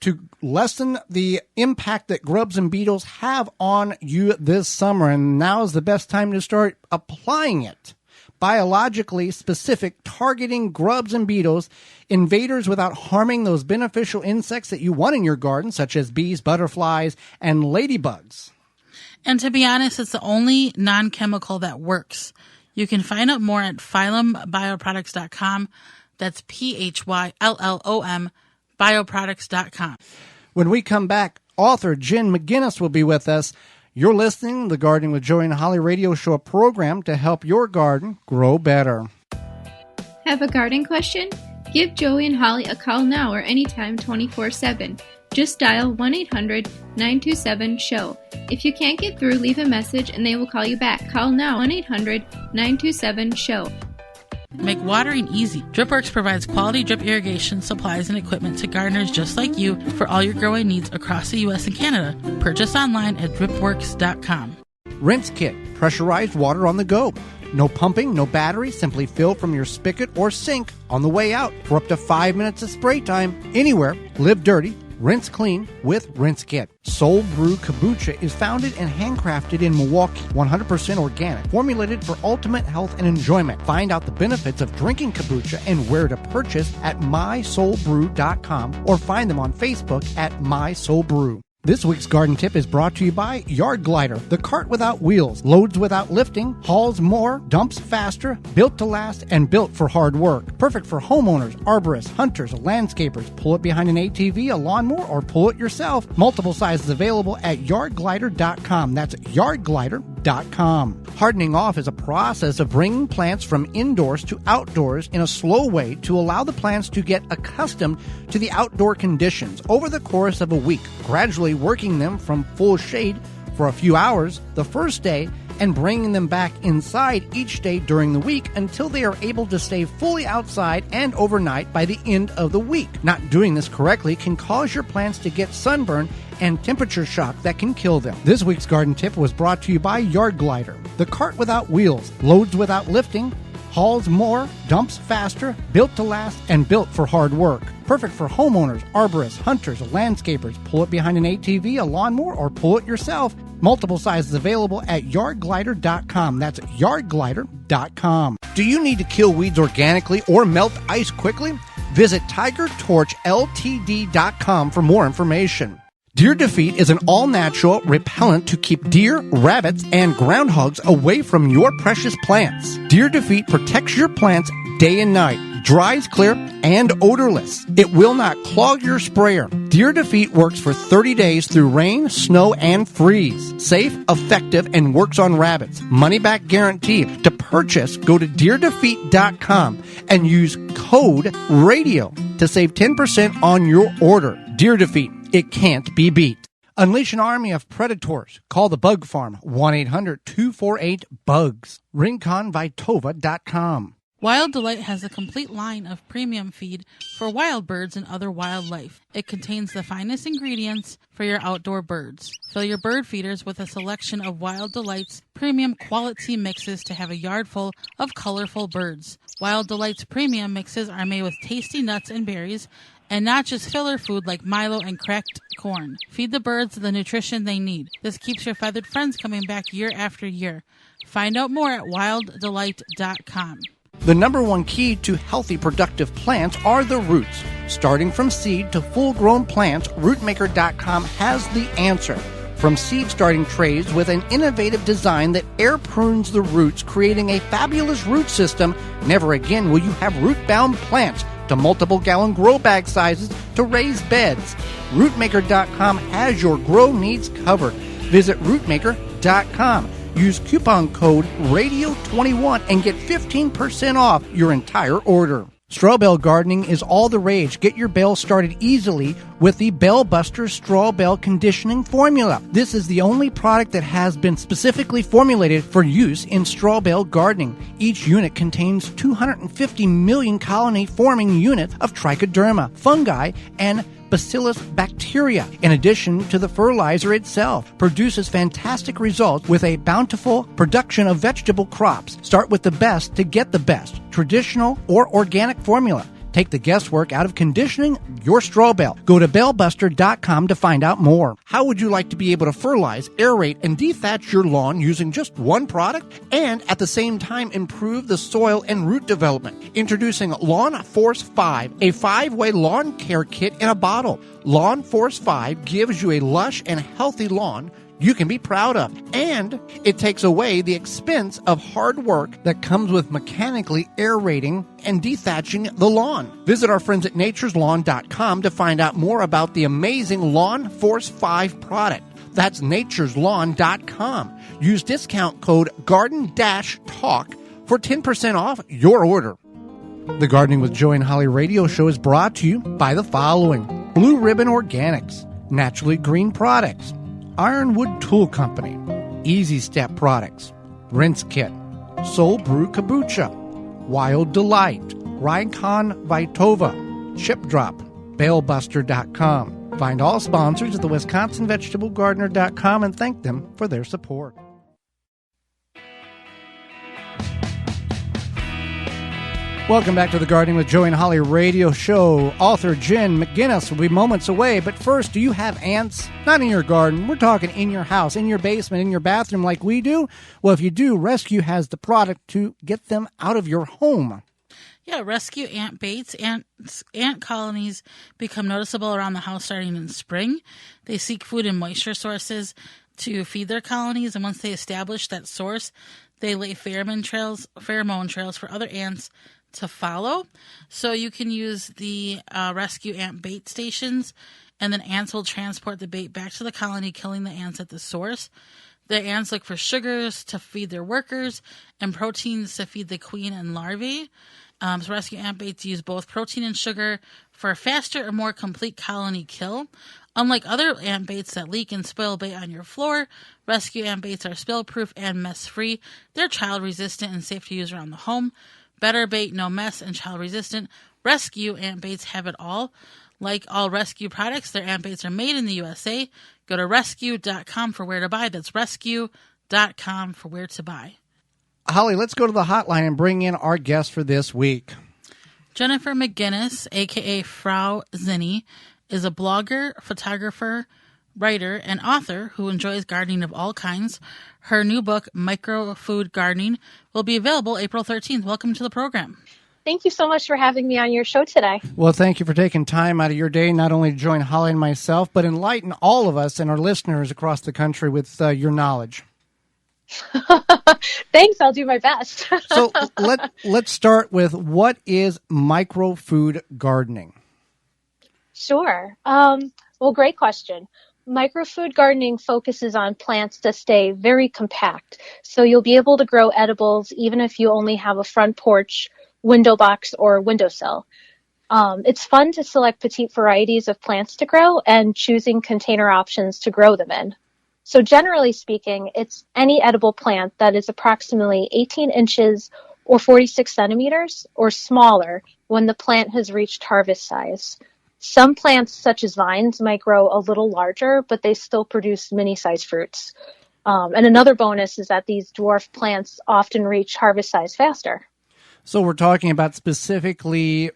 to lessen the impact that grubs and beetles have on you this summer. And now is the best time to start applying it. Biologically specific, targeting grubs and beetles, invaders without harming those beneficial insects that you want in your garden, such as bees, butterflies, and ladybugs. And to be honest, it's the only non-chemical that works. You can find out more at phyllombioproducts.com. That's PHYLLOM bioproducts.com. When we come back, author Jen McGuinness will be with us. You're listening to the Gardening with Joey and Holly radio show, a program to help your garden grow better. Have a garden question? Give Joey and Holly a call now or anytime 24/7. Just dial 1-800-927-SHOW. If you can't get through, leave a message and they will call you back. Call now, 1-800-927-SHOW. Make watering easy. DripWorks provides quality drip irrigation supplies and equipment to gardeners just like you for all your growing needs across the U.S. and Canada. Purchase online at dripworks.com. Rinse Kit. Pressurized water on the go. No pumping, no battery. Simply fill from your spigot or sink on the way out for up to 5 minutes of spray time. Anywhere. Live dirty. Rinse clean with Rinse Kit. Soul Brew Kombucha is founded and handcrafted in Milwaukee, 100% organic, formulated for ultimate health and enjoyment. Find out the benefits of drinking kombucha and where to purchase at mysoulbrew.com or find them on Facebook at mysoulbrew. This week's garden tip is brought to you by Yard Glider, the cart without wheels, loads without lifting, hauls more, dumps faster, built to last, and built for hard work. Perfect for homeowners, arborists, hunters, landscapers. Pull it behind an ATV, a lawnmower, or pull it yourself. Multiple sizes available at yardglider.com. That's yardglider.com. Hardening off is a process of bringing plants from indoors to outdoors in a slow way to allow the plants to get accustomed to the outdoor conditions over the course of a week, gradually working them from full shade for a few hours the first day and bringing them back inside each day during the week until they are able to stay fully outside and overnight by the end of the week. Not doing this correctly can cause your plants to get sunburn and temperature shock that can kill them. This week's garden tip was brought to you by Yard Glider, the cart without wheels, loads without lifting, hauls more, dumps faster, built to last, and built for hard work. Perfect for homeowners, arborists, hunters, landscapers. Pull it behind an ATV, a lawnmower, or pull it yourself. Multiple sizes available at yardglider.com. That's yardglider.com. Do you need to kill weeds organically or melt ice quickly? Visit TigerTorchLTD.com for more information. Deer Defeat is an all-natural repellent to keep deer, rabbits, and groundhogs away from your precious plants. Deer Defeat protects your plants day and night, dries clear, and odorless. It will not clog your sprayer. Deer Defeat works for 30 days through rain, snow, and freeze. Safe, effective, and works on rabbits. Money-back guarantee. To purchase, go to DeerDefeat.com and use code RADIO to save 10% on your order. Deer Defeat. It can't be beat. Unleash an army of predators. Call the Bug Farm, 1-800-248-BUGS. RinconVitova.com. Wild Delight has a complete line of premium feed for wild birds and other wildlife. It contains the finest ingredients for your outdoor birds. Fill your bird feeders with a selection of Wild Delight's premium quality mixes to have a yard full of colorful birds. Wild Delight's premium mixes are made with tasty nuts and berries, and not just filler food like Milo and cracked corn. Feed the birds the nutrition they need. This keeps your feathered friends coming back year after year. Find out more at wilddelight.com. The number one key to healthy, productive plants are the roots. Starting from seed to full-grown plants, rootmaker.com has the answer. From seed starting trays with an innovative design that air prunes the roots, creating a fabulous root system, never again will you have root-bound plants, to multiple gallon grow bag sizes to raised beds. Rootmaker.com has your grow needs covered. Visit rootmaker.com. Use coupon code RADIO21 and get 15% off your entire order. Straw bale gardening is all the rage. Get your bale started easily with the Bale Buster Straw Bale Conditioning Formula. This is the only product that has been specifically formulated for use in straw bale gardening. Each unit contains 250 million colony-forming units of trichoderma, fungi, and Bacillus bacteria. In addition to the fertilizer itself, produces fantastic results with a bountiful production of vegetable crops. Start with the best to get the best, traditional or organic formula. Take the guesswork out of conditioning your straw bale. Go to balebuster.com to find out more. How would you like to be able to fertilize, aerate, and dethatch your lawn using just one product and at the same time improve the soil and root development? Introducing Lawn Force 5, a 5-way lawn care kit in a bottle. Lawn Force 5 gives you a lush and healthy lawn you can be proud of, and it takes away the expense of hard work that comes with mechanically aerating and dethatching the lawn. Visit our friends at natureslawn.com to find out more about the amazing Lawn Force 5 product. That's natureslawn.com. Use discount code GARDEN-TALK for 10% off your order. The Gardening with Joey and Holly radio show is brought to you by the following: Blue Ribbon Organics, Naturally Green Products, Ironwood Tool Company, Easy Step Products, Rinse Kit, Soul Brew Kombucha, Wild Delight, Rincon Vitova, Chip Drop, BaleBuster.com. Find all sponsors at the WisconsinVegetableGardener.com and thank them for their support. Welcome back to the Gardening with Joey and Holly radio show. Author Jen McGuinness will be moments away, but first, do you have ants? Not in your garden. We're talking in your house, in your basement, in your bathroom like we do. Well, if you do, Rescue has the product to get them out of your home. Yeah, Rescue ant baits. Ant colonies become noticeable around the house starting in spring. They seek food and moisture sources to feed their colonies, and once they establish that source, they lay pheromone trails for other ants to follow. So you can use the Rescue ant bait stations, and then ants will transport the bait back to the colony, killing the ants at the source. The ants look for sugars to feed their workers and proteins to feed the queen and larvae. So Rescue ant baits use both protein and sugar for a faster or more complete colony kill. Unlike other ant baits that leak and spoil bait on your floor, Rescue ant baits are spill-proof and mess-free. They're child-resistant and safe to use around the home. Better bait, no mess, and child-resistant. Rescue ant baits have it all. Like all Rescue products, their ant baits are made in the USA. Go to rescue.com for where to buy. That's rescue.com for where to buy. Holly, let's go to the hotline and bring in our guest for this week. Jennifer McGuinness, a.k.a. Frau Zinnie, is a blogger, photographer, writer, and author who enjoys gardening of all kinds. Her new book, MicroFood Gardening, will be available April 13th. Welcome to the program. Thank you so much for having me on your show today. Well, thank you for taking time out of your day, not only to join Holly and myself, but enlighten all of us and our listeners across the country with your knowledge. Thanks, I'll do my best. So let's start with, what is microfood gardening? Sure. Well, great question. Microfood gardening focuses on plants that stay very compact. So you'll be able to grow edibles even if you only have a front porch, window box, or windowsill. It's fun to select petite varieties of plants to grow and choosing container options to grow them in. So generally speaking, it's any edible plant that is approximately 18 inches or 46 centimeters or smaller when the plant has reached harvest size. Some plants, such as vines, might grow a little larger, but they still produce mini-sized fruits. And another bonus is that these dwarf plants often reach harvest size faster. So we're talking about specifically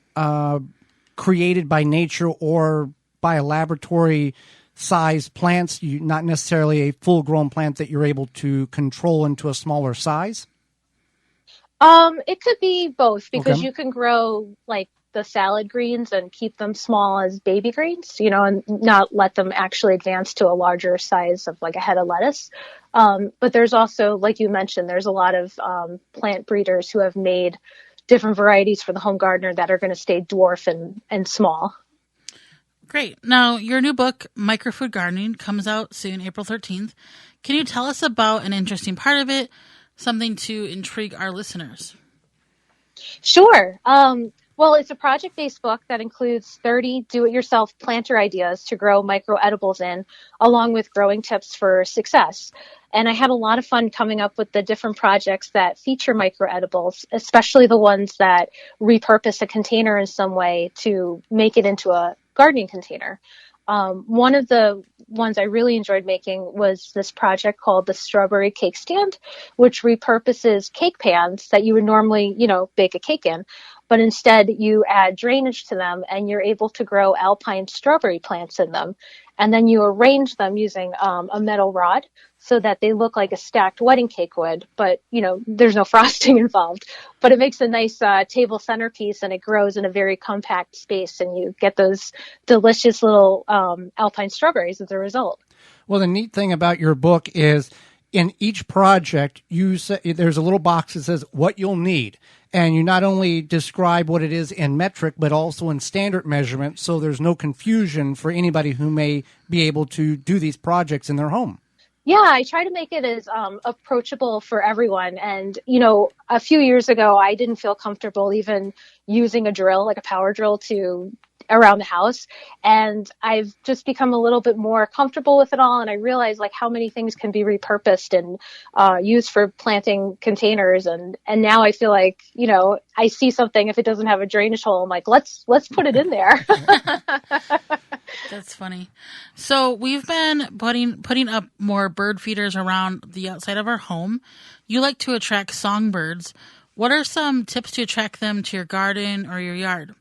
created by nature or by a laboratory size plants, not necessarily a full-grown plant that you're able to control into a smaller size? It could be both, because Okay. you can grow like the salad greens and keep them small as baby greens, and not let them actually advance to a larger size of like a head of lettuce. But there's also, like you mentioned, there's a lot of plant breeders who have made different varieties for the home gardener that are going to stay dwarf and small. Great. Now, your new book, Microfood Gardening, comes out soon, April 13th. Can you tell us about an interesting part of it, something to intrigue our listeners? Sure. Well, it's a project-based book that includes 30 do-it-yourself planter ideas to grow micro-edibles in, along with growing tips for success. And I had a lot of fun coming up with the different projects that feature micro-edibles, especially the ones that repurpose a container in some way to make it into a gardening container. One of the ones I really enjoyed making was this project called the Strawberry Cake Stand, which repurposes cake pans that you would normally, bake a cake in. But instead you add drainage to them and you're able to grow alpine strawberry plants in them. And then you arrange them using a metal rod so that they look like a stacked wedding cake would, but there's no frosting involved. But it makes a nice table centerpiece, and it grows in a very compact space, and you get those delicious little alpine strawberries as a result. Well, the neat thing about your book is in each project, there's a little box that says what you'll need. And you not only describe what it is in metric, but also in standard measurement, so there's no confusion for anybody who may be able to do these projects in their home. Yeah, I try to make it as approachable for everyone. And, a few years ago, I didn't feel comfortable even using a drill, like a power drill, around the house. And I've just become a little bit more comfortable with it all. And I realized like how many things can be repurposed and used for planting containers. And now I feel like, I see something, if it doesn't have a drainage hole, I'm like, let's put it in there. That's funny. So we've been putting up more bird feeders around the outside of our home. You like to attract songbirds. What are some tips to attract them to your garden or your yard?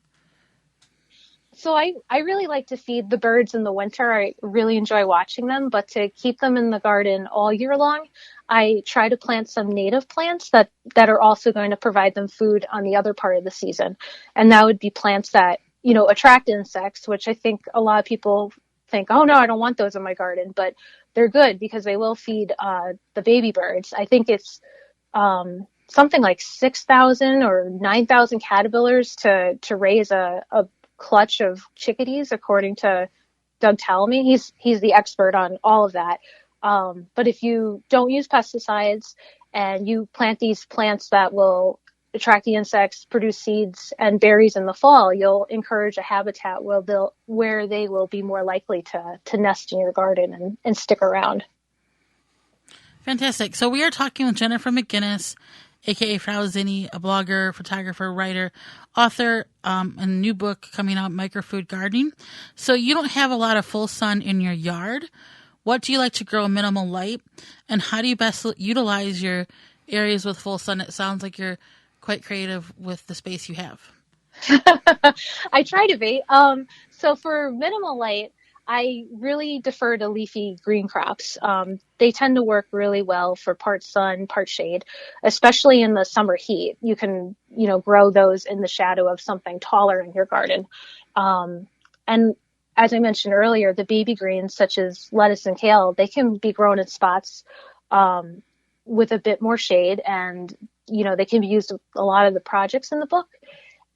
So I really like to feed the birds in the winter. I really enjoy watching them, but to keep them in the garden all year long, I try to plant some native plants that are also going to provide them food on the other part of the season. And that would be plants that, attract insects, which I think a lot of people think, oh no, I don't want those in my garden, but they're good because they will feed the baby birds. I think it's something like 6,000 or 9,000 caterpillars to raise a clutch of chickadees, according to Doug Talamy. He's the expert on all of that. But if you don't use pesticides and you plant these plants that will attract the insects, produce seeds and berries in the fall, you'll encourage a habitat where they will be more likely to nest in your garden and stick around. Fantastic. So we are talking with Jennifer McGuinness, aka Frau Zinnie, a blogger, photographer, writer, author, and a new book coming out, MicroFood Gardening. So you don't have a lot of full sun in your yard. What do you like to grow in minimal light? And how do you best utilize your areas with full sun? It sounds like you're quite creative with the space you have. I try to be. So for minimal light, I really defer to leafy green crops. They tend to work really well for part sun, part shade, especially in the summer heat. You can, grow those in the shadow of something taller in your garden. And as I mentioned earlier, the baby greens such as lettuce and kale, they can be grown in spots with a bit more shade, and they can be used in a lot of the projects in the book.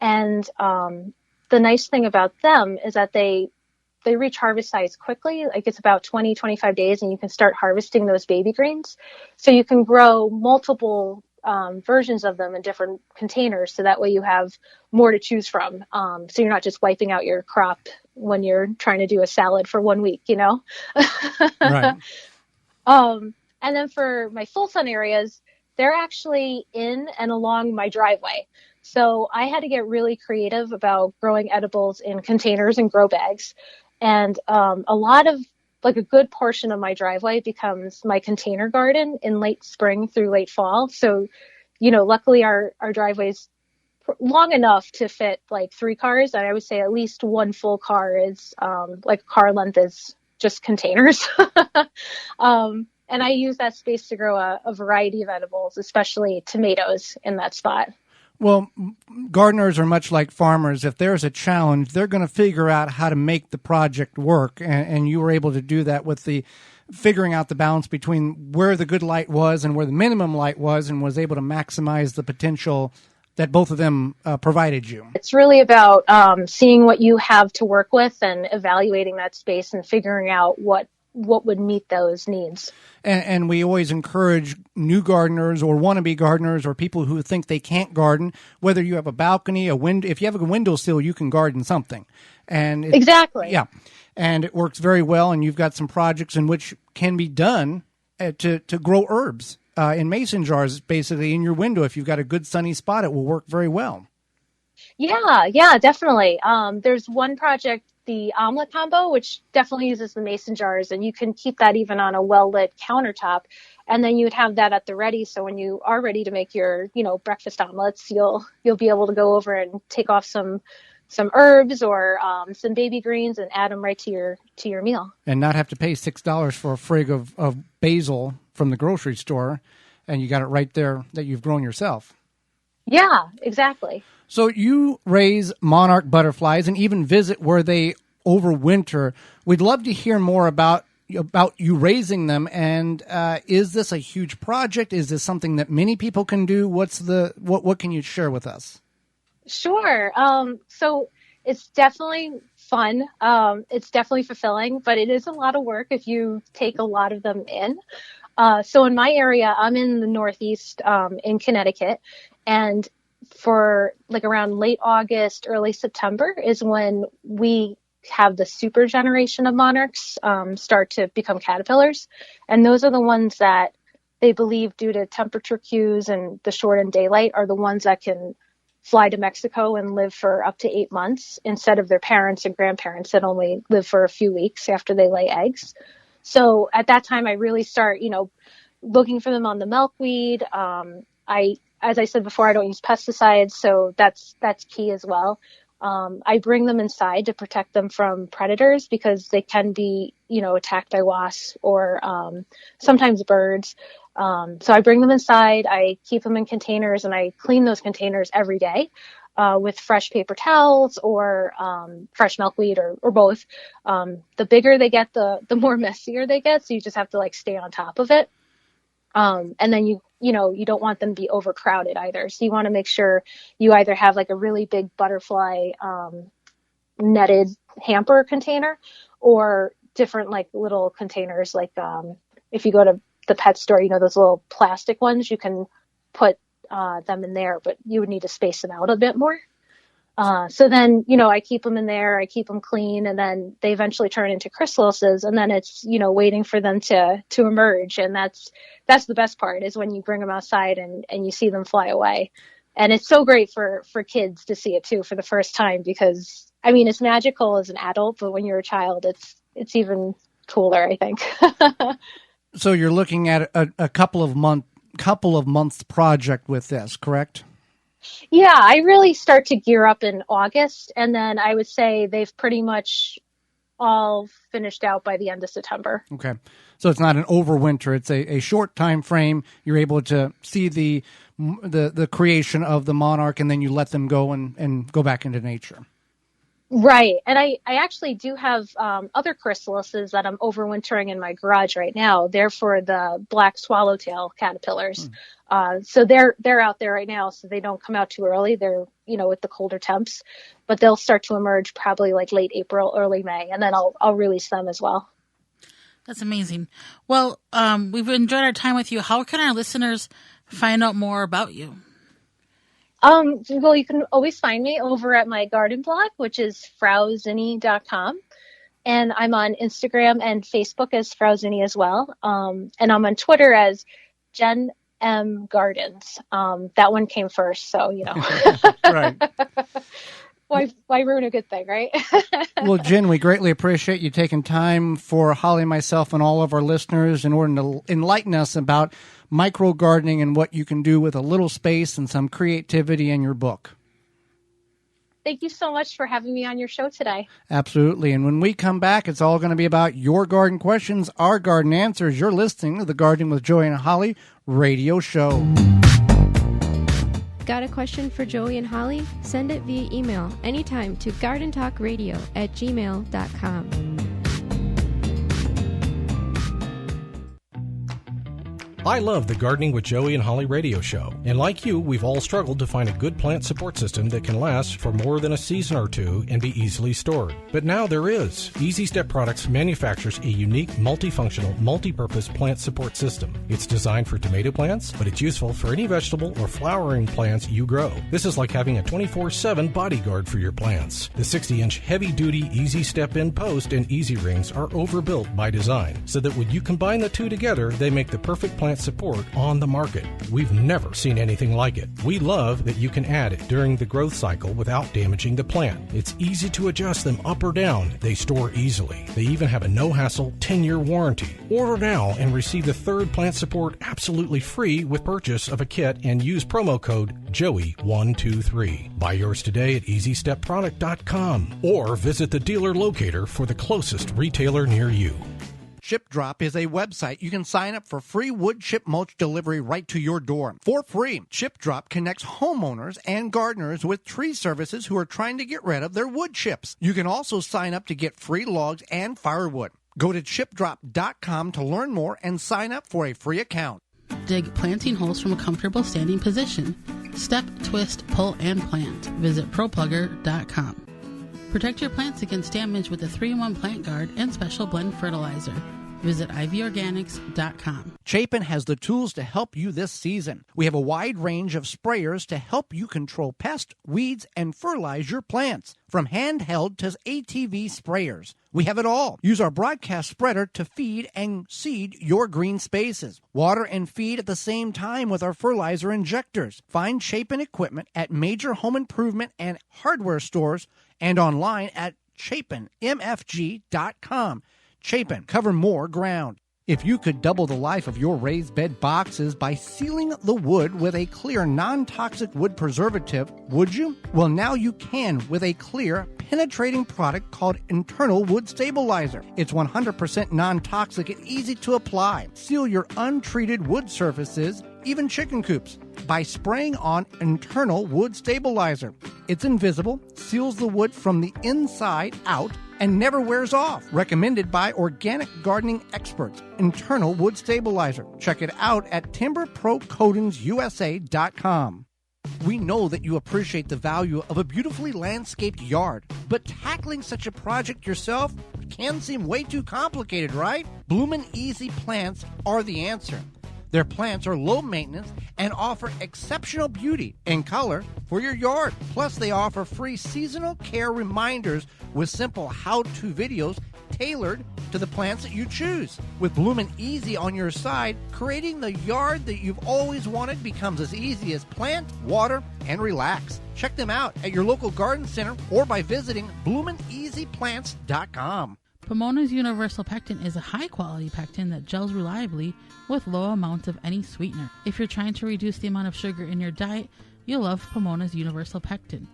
And the nice thing about them is that they reach harvest size quickly. Like it's about 20, 25 days, and you can start harvesting those baby greens. So you can grow multiple versions of them in different containers. So that way you have more to choose from. So you're not just wiping out your crop when you're trying to do a salad for 1 week, Right. And then for my full sun areas, they're actually in and along my driveway. So I had to get really creative about growing edibles in containers and grow bags. And a lot of, like a good portion of my driveway becomes my container garden in late spring through late fall. So, luckily our driveway's long enough to fit like 3 cars. And I would say at least one full car is like car length is just containers. And I use that space to grow a variety of edibles, especially tomatoes in that spot. Well, gardeners are much like farmers. If there's a challenge, they're going to figure out how to make the project work. And you were able to do that with the figuring out the balance between where the good light was and where the minimum light was, and was able to maximize the potential that both of them provided you. It's really about seeing what you have to work with and evaluating that space and figuring out what would meet those needs. And we always encourage new gardeners or wannabe gardeners or people who think they can't garden, whether you have a balcony, a window. If you have a windowsill, you can garden something. And Exactly. Yeah. And it works very well. And you've got some projects in which can be done to grow herbs in mason jars, basically in your window. If you've got a good sunny spot, it will work very well. Yeah, definitely. There's one project, the omelet combo, which definitely uses the mason jars, and you can keep that even on a well-lit countertop. And then you would have that at the ready. So when you are ready to make your, breakfast omelets, you'll be able to go over and take off some herbs or some baby greens and add them right to your meal. And not have to pay $6 for a frig of basil from the grocery store, and you got it right there that you've grown yourself. Yeah, exactly. So you raise monarch butterflies and even visit where they overwinter. We'd love to hear more about you raising them. And is this a huge project? Is this something that many people can do? What can you share with us? Sure. So it's definitely fun. It's definitely fulfilling, but it is a lot of work if you take a lot of them in. So in my area, I'm in the Northeast, in Connecticut, and for like around late August, early September is when we have the super generation of monarchs start to become caterpillars. And those are the ones that they believe, due to temperature cues and the shortened daylight, are the ones that can fly to Mexico and live for up to 8 months instead of their parents and grandparents that only live for a few weeks after they lay eggs. So at that time, I really start, looking for them on the milkweed. As I said before, I don't use pesticides, so that's key as well. I bring them inside to protect them from predators because they can be, attacked by wasps or sometimes birds. So I bring them inside, I keep them in containers, and I clean those containers every day with fresh paper towels or fresh milkweed or both. The bigger they get, the more messier they get, so you just have to stay on top of it. And then you don't want them to be overcrowded either. So you want to make sure you either have a really big butterfly netted hamper container or different little containers. If you go to the pet store, those little plastic ones, you can put them in there, but you would need to space them out a bit more. So then, you know, I keep them in there, I keep them clean, and then they eventually turn into chrysalises, and then it's, you know, waiting for them to emerge. And that's the best part, is when you bring them outside and you see them fly away. And it's so great for kids to see it too for the first time, because I mean, it's magical as an adult, but when you're a child, it's even cooler, I think. So you're looking at a couple of months project with this, correct? Yeah, I really start to gear up in August, and then I would say they've pretty much all finished out by the end of September. Okay. So it's not an overwinter. It's a short time frame. You're able to see the creation of the monarch, and then you let them go and go back into nature. Right. And I actually do have other chrysalises that I'm overwintering in my garage right now. They're for the black swallowtail caterpillars. So they're out there right now, so they don't come out too early. They're, you know, with the colder temps, but they'll start to emerge probably like late April, early May, and then I'll release them as well. That's amazing. Well, we've enjoyed our time with you. How can our listeners find out more about you? Well, you can always find me over at my garden blog, which is frauzinnie.com. And I'm on Instagram and Facebook as Frau Zinnie as well. And I'm on Twitter as Jen M Gardens. That one came first, so, you know. Right. Why ruin a good thing, right? Well, Jen, we greatly appreciate you taking time for Holly, myself, and all of our listeners in order to enlighten us about micro gardening and what you can do with a little space and some creativity in your book. Thank you so much for having me on your show today. Absolutely. And when we come back, it's all going to be about your garden questions, our garden answers. You're listening to the Gardening with Joey and Holly radio show. Got a question for Joey and Holly? Send it via email anytime to gardentalkradio@gmail.com. I love the Gardening with Joey and Holly radio show. And like you, we've all struggled to find a good plant support system that can last for more than a season or two and be easily stored. But now there is. Easy Step Products manufactures a unique, multifunctional, multi-purpose plant support system. It's designed for tomato plants, but it's useful for any vegetable or flowering plants you grow. This is like having a 24/7 bodyguard for your plants. The 60-inch heavy-duty Easy Step In post and easy rings are overbuilt by design, so that when you combine the two together, they make the perfect plant support on the market. We've never seen anything like it. We love that you can add it during the growth cycle without damaging the plant. It's easy to adjust them up or down. They store easily. They even have a no-hassle 10-year warranty. Order now and receive the third plant support absolutely free with purchase of a kit and use promo code JOEY123. Buy yours today at EasyStepProduct.com or visit the dealer locator for the closest retailer near you. Chip Drop is a website you can sign up for free wood chip mulch delivery right to your door for free. Chip Drop connects homeowners and gardeners with tree services who are trying to get rid of their wood chips. You can also sign up to get free logs and firewood. Go to chipdrop.com to learn more and sign up for a free account. Dig planting holes from a comfortable standing position. Step, twist, pull, and plant. Visit ProPlugger.com. Protect your plants against damage with a 3-in-1 plant guard and special blend fertilizer. Visit ivorganics.com. Chapin has the tools to help you this season. We have a wide range of sprayers to help you control pests, weeds, and fertilize your plants. From handheld to ATV sprayers, we have it all. Use our broadcast spreader to feed and seed your green spaces. Water and feed at the same time with our fertilizer injectors. Find Chapin equipment at major home improvement and hardware stores and online at chapinmfg.com. Chapin, cover more ground. If you could double the life of your raised bed boxes by sealing the wood with a clear non-toxic wood preservative, would you? Well, now you can with a clear, penetrating product called Internal Wood Stabilizer. It's 100% non-toxic and easy to apply. Seal your untreated wood surfaces, even chicken coops, by spraying on Internal Wood Stabilizer. It's invisible, seals the wood from the inside out, and never wears off. Recommended by organic gardening experts. Internal Wood Stabilizer. Check it out at timberprocoatingsusa.com. We know that you appreciate the value of a beautifully landscaped yard, but tackling such a project yourself can seem way too complicated, right? Bloomin' Easy plants are the answer. Their plants are low maintenance and offer exceptional beauty and color for your yard. Plus, they offer free seasonal care reminders with simple how-to videos tailored to the plants that you choose. With Bloomin' Easy on your side, creating the yard that you've always wanted becomes as easy as plant, water, and relax. Check them out at your local garden center or by visiting bloomineasyplants.com. Pomona's Universal Pectin is a high-quality pectin that gels reliably with low amounts of any sweetener. If you're trying to reduce the amount of sugar in your diet, you'll love Pomona's Universal Pectin.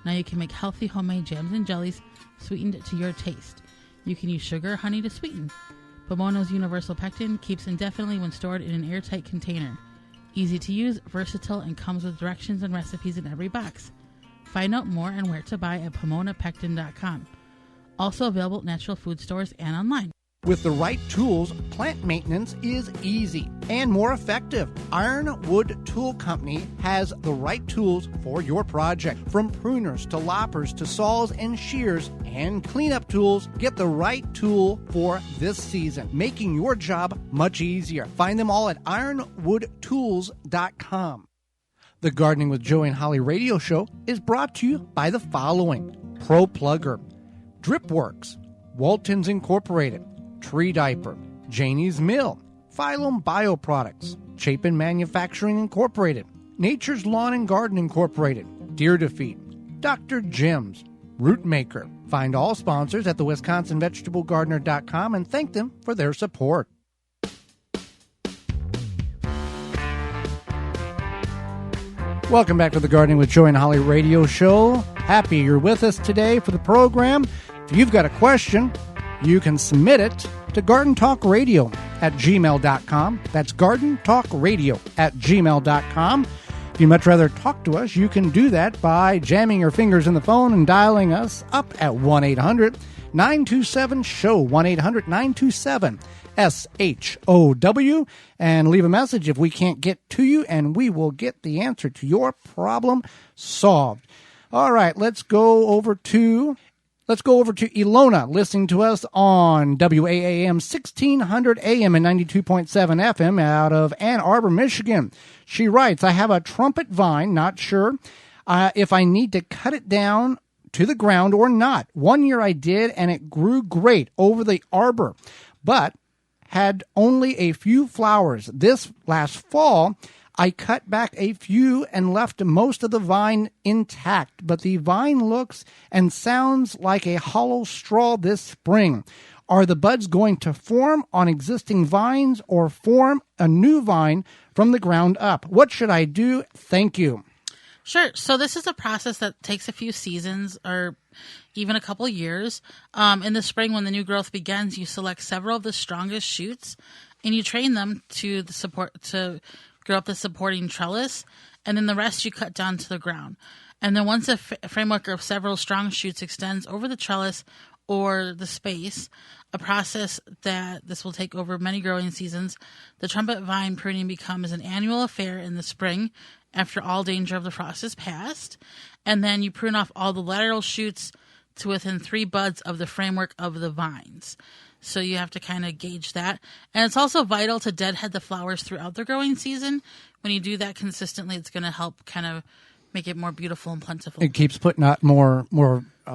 Now you can make healthy homemade jams and jellies sweetened to your taste. You can use sugar or honey to sweeten. Pomona's Universal Pectin keeps indefinitely when stored in an airtight container. Easy to use, versatile, and comes with directions and recipes in every box. Find out more and where to buy at PomonaPectin.com. Also available at natural food stores and online. With the right tools, plant maintenance is easy and more effective. Ironwood Tool Company has the right tools for your project. From pruners to loppers to saws and shears and cleanup tools, get the right tool for this season, making your job much easier. Find them all at ironwoodtools.com. The Gardening with Joey and Holly radio show is brought to you by the following: Pro Plugger, Dripworks, Waltons Incorporated, Tree Diaper, Janie's Mill, Phylum Bioproducts, Chapin Manufacturing Incorporated, Nature's Lawn and Garden Incorporated, Deer Defeat, Dr. Jim's, Rootmaker. Find all sponsors at the WisconsinVegetableGardener.com and thank them for their support. Welcome back to the Gardening with Joey and Holly radio show. Happy you're with us today for the program. If you've got a question, you can submit it to gardentalkradio@gmail.com. That's gardentalkradio@gmail.com. If you'd much rather talk to us, you can do that by jamming your fingers in the phone and dialing us up at 1-800-927-SHOW, 1-800-927-SHOW, and leave a message if we can't get to you, and we will get the answer to your problem solved. All right, let's go over to Ilona, listening to us on WAAM 1600 AM and 92.7 FM out of Ann Arbor, Michigan. She writes, I have a trumpet vine, not sure if I need to cut it down to the ground or not. One year I did, and it grew great over the arbor, but had only a few flowers. This last fall, I cut back a few and left most of the vine intact, but the vine looks and sounds like a hollow straw this spring. Are the buds going to form on existing vines or form a new vine from the ground up? What should I do? Thank you. Sure. So this is a process that takes a few seasons or even a couple years. In the spring, when the new growth begins, you select several of the strongest shoots and you train them to grow up the supporting trellis, and then the rest you cut down to the ground. And then once a framework of several strong shoots extends over the trellis or the space, a process that this will take over many growing seasons, the trumpet vine pruning becomes an annual affair in the spring after all danger of the frost is past. And then you prune off all the lateral shoots to within 3 buds of the framework of the vines. So you have to kind of gauge that. And it's also vital to deadhead the flowers throughout the growing season. When you do that consistently, it's going to help kind of make it more beautiful and plentiful. It keeps putting out more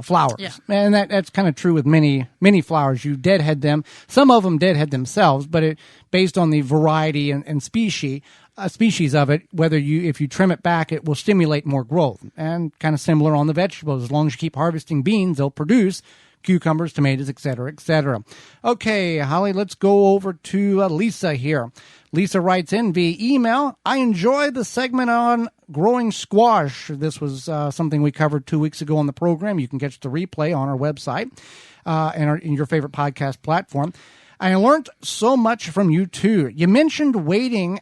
flowers. Yeah. And that's kind of true with many flowers. You deadhead them. Some of them deadhead themselves, but based on the variety and species of it, if you trim it back, it will stimulate more growth. And kind of similar on the vegetables. As long as you keep harvesting beans, they'll produce cucumbers, tomatoes, etc., etc. Okay, Holly, let's go over to Lisa here. Lisa writes in via email, I enjoy the segment on growing squash. This was something we covered 2 weeks ago on the program. You can catch the replay on our website and in your favorite podcast platform. I learned so much from you, too. You mentioned waiting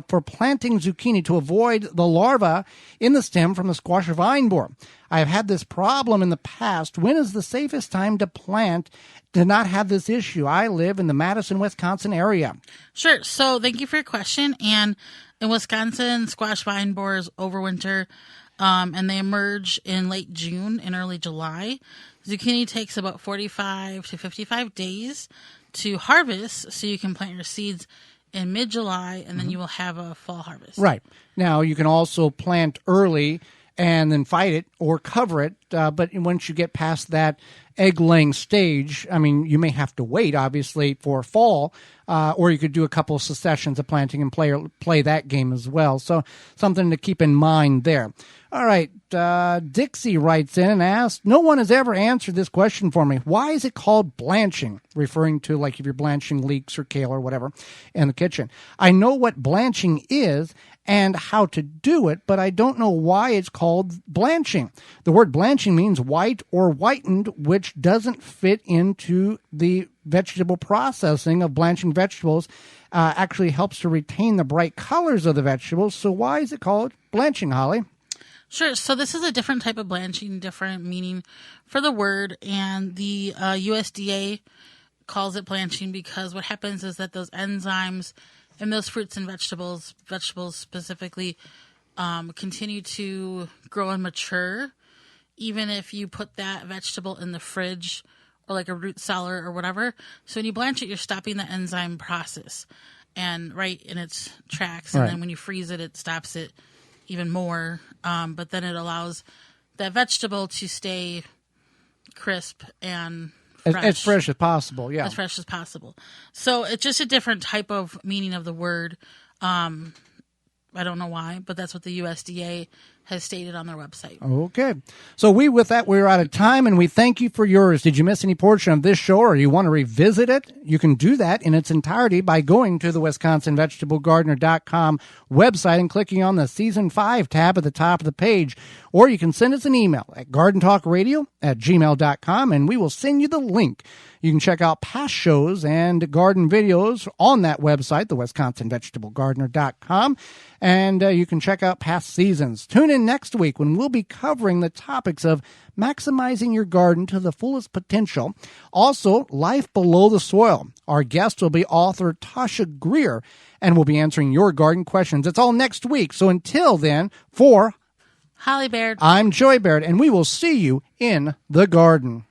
for planting zucchini to avoid the larva in the stem from the squash vine borer. I've had this problem in the past. When is the safest time to plant to not have this issue? I live in the Madison, Wisconsin area. Sure. So thank you for your question. And in Wisconsin, squash vine borers overwinter, and they emerge in late June and early July. Zucchini takes about 45 to 55 days to harvest, so you can plant your seeds in mid-July, and then you will have a fall harvest. Right. Now, you can also plant early and then fight it or cover it. But once you get past that egg-laying stage, I mean, you may have to wait, obviously, for fall, or you could do a couple of successions of planting and play that game as well. So something to keep in mind there. All right. Dixie writes in and asks, no one has ever answered this question for me. Why is it called blanching? Referring to like if you're blanching leeks or kale or whatever in the kitchen. I know what blanching is and how to do it, but I don't know why it's called blanching. The word blanching means white or whitened, which doesn't fit into the vegetable processing of blanching vegetables. Actually helps to retain the bright colors of the vegetables. So why is it called blanching, Holly? Sure. So this is a different type of blanching, different meaning for the word, and the USDA calls it blanching because what happens is that those enzymes in those fruits and vegetables specifically, continue to grow and mature, even if you put that vegetable in the fridge or like a root cellar or whatever. So when you blanch it, you're stopping the enzyme process and right in its tracks. And then when you freeze it, it stops it even more. But then it allows that vegetable to stay crisp and fresh. As fresh as possible, yeah. As fresh as possible. So it's just a different type of meaning of the word. I don't know why, but that's what the USDA has stated on their website. Okay. So with that, we're out of time, and we thank you for yours. Did you miss any portion of this show or you want to revisit it? You can do that in its entirety by going to the WisconsinVegetableGardener.com website and clicking on the Season 5 tab at the top of the page. Or you can send us an email at gardentalkradio@gmail.com, and we will send you the link. You can check out past shows and garden videos on that website, the WisconsinVegetableGardener.com, and you can check out past seasons. Tune in next week when we'll be covering the topics of maximizing your garden to the fullest potential. Also, life below the soil. Our guest will be author Tasha Greer, and we'll be answering your garden questions. It's all next week. So until then, for Holly Baird, I'm Joy Baird, and we will see you in the garden.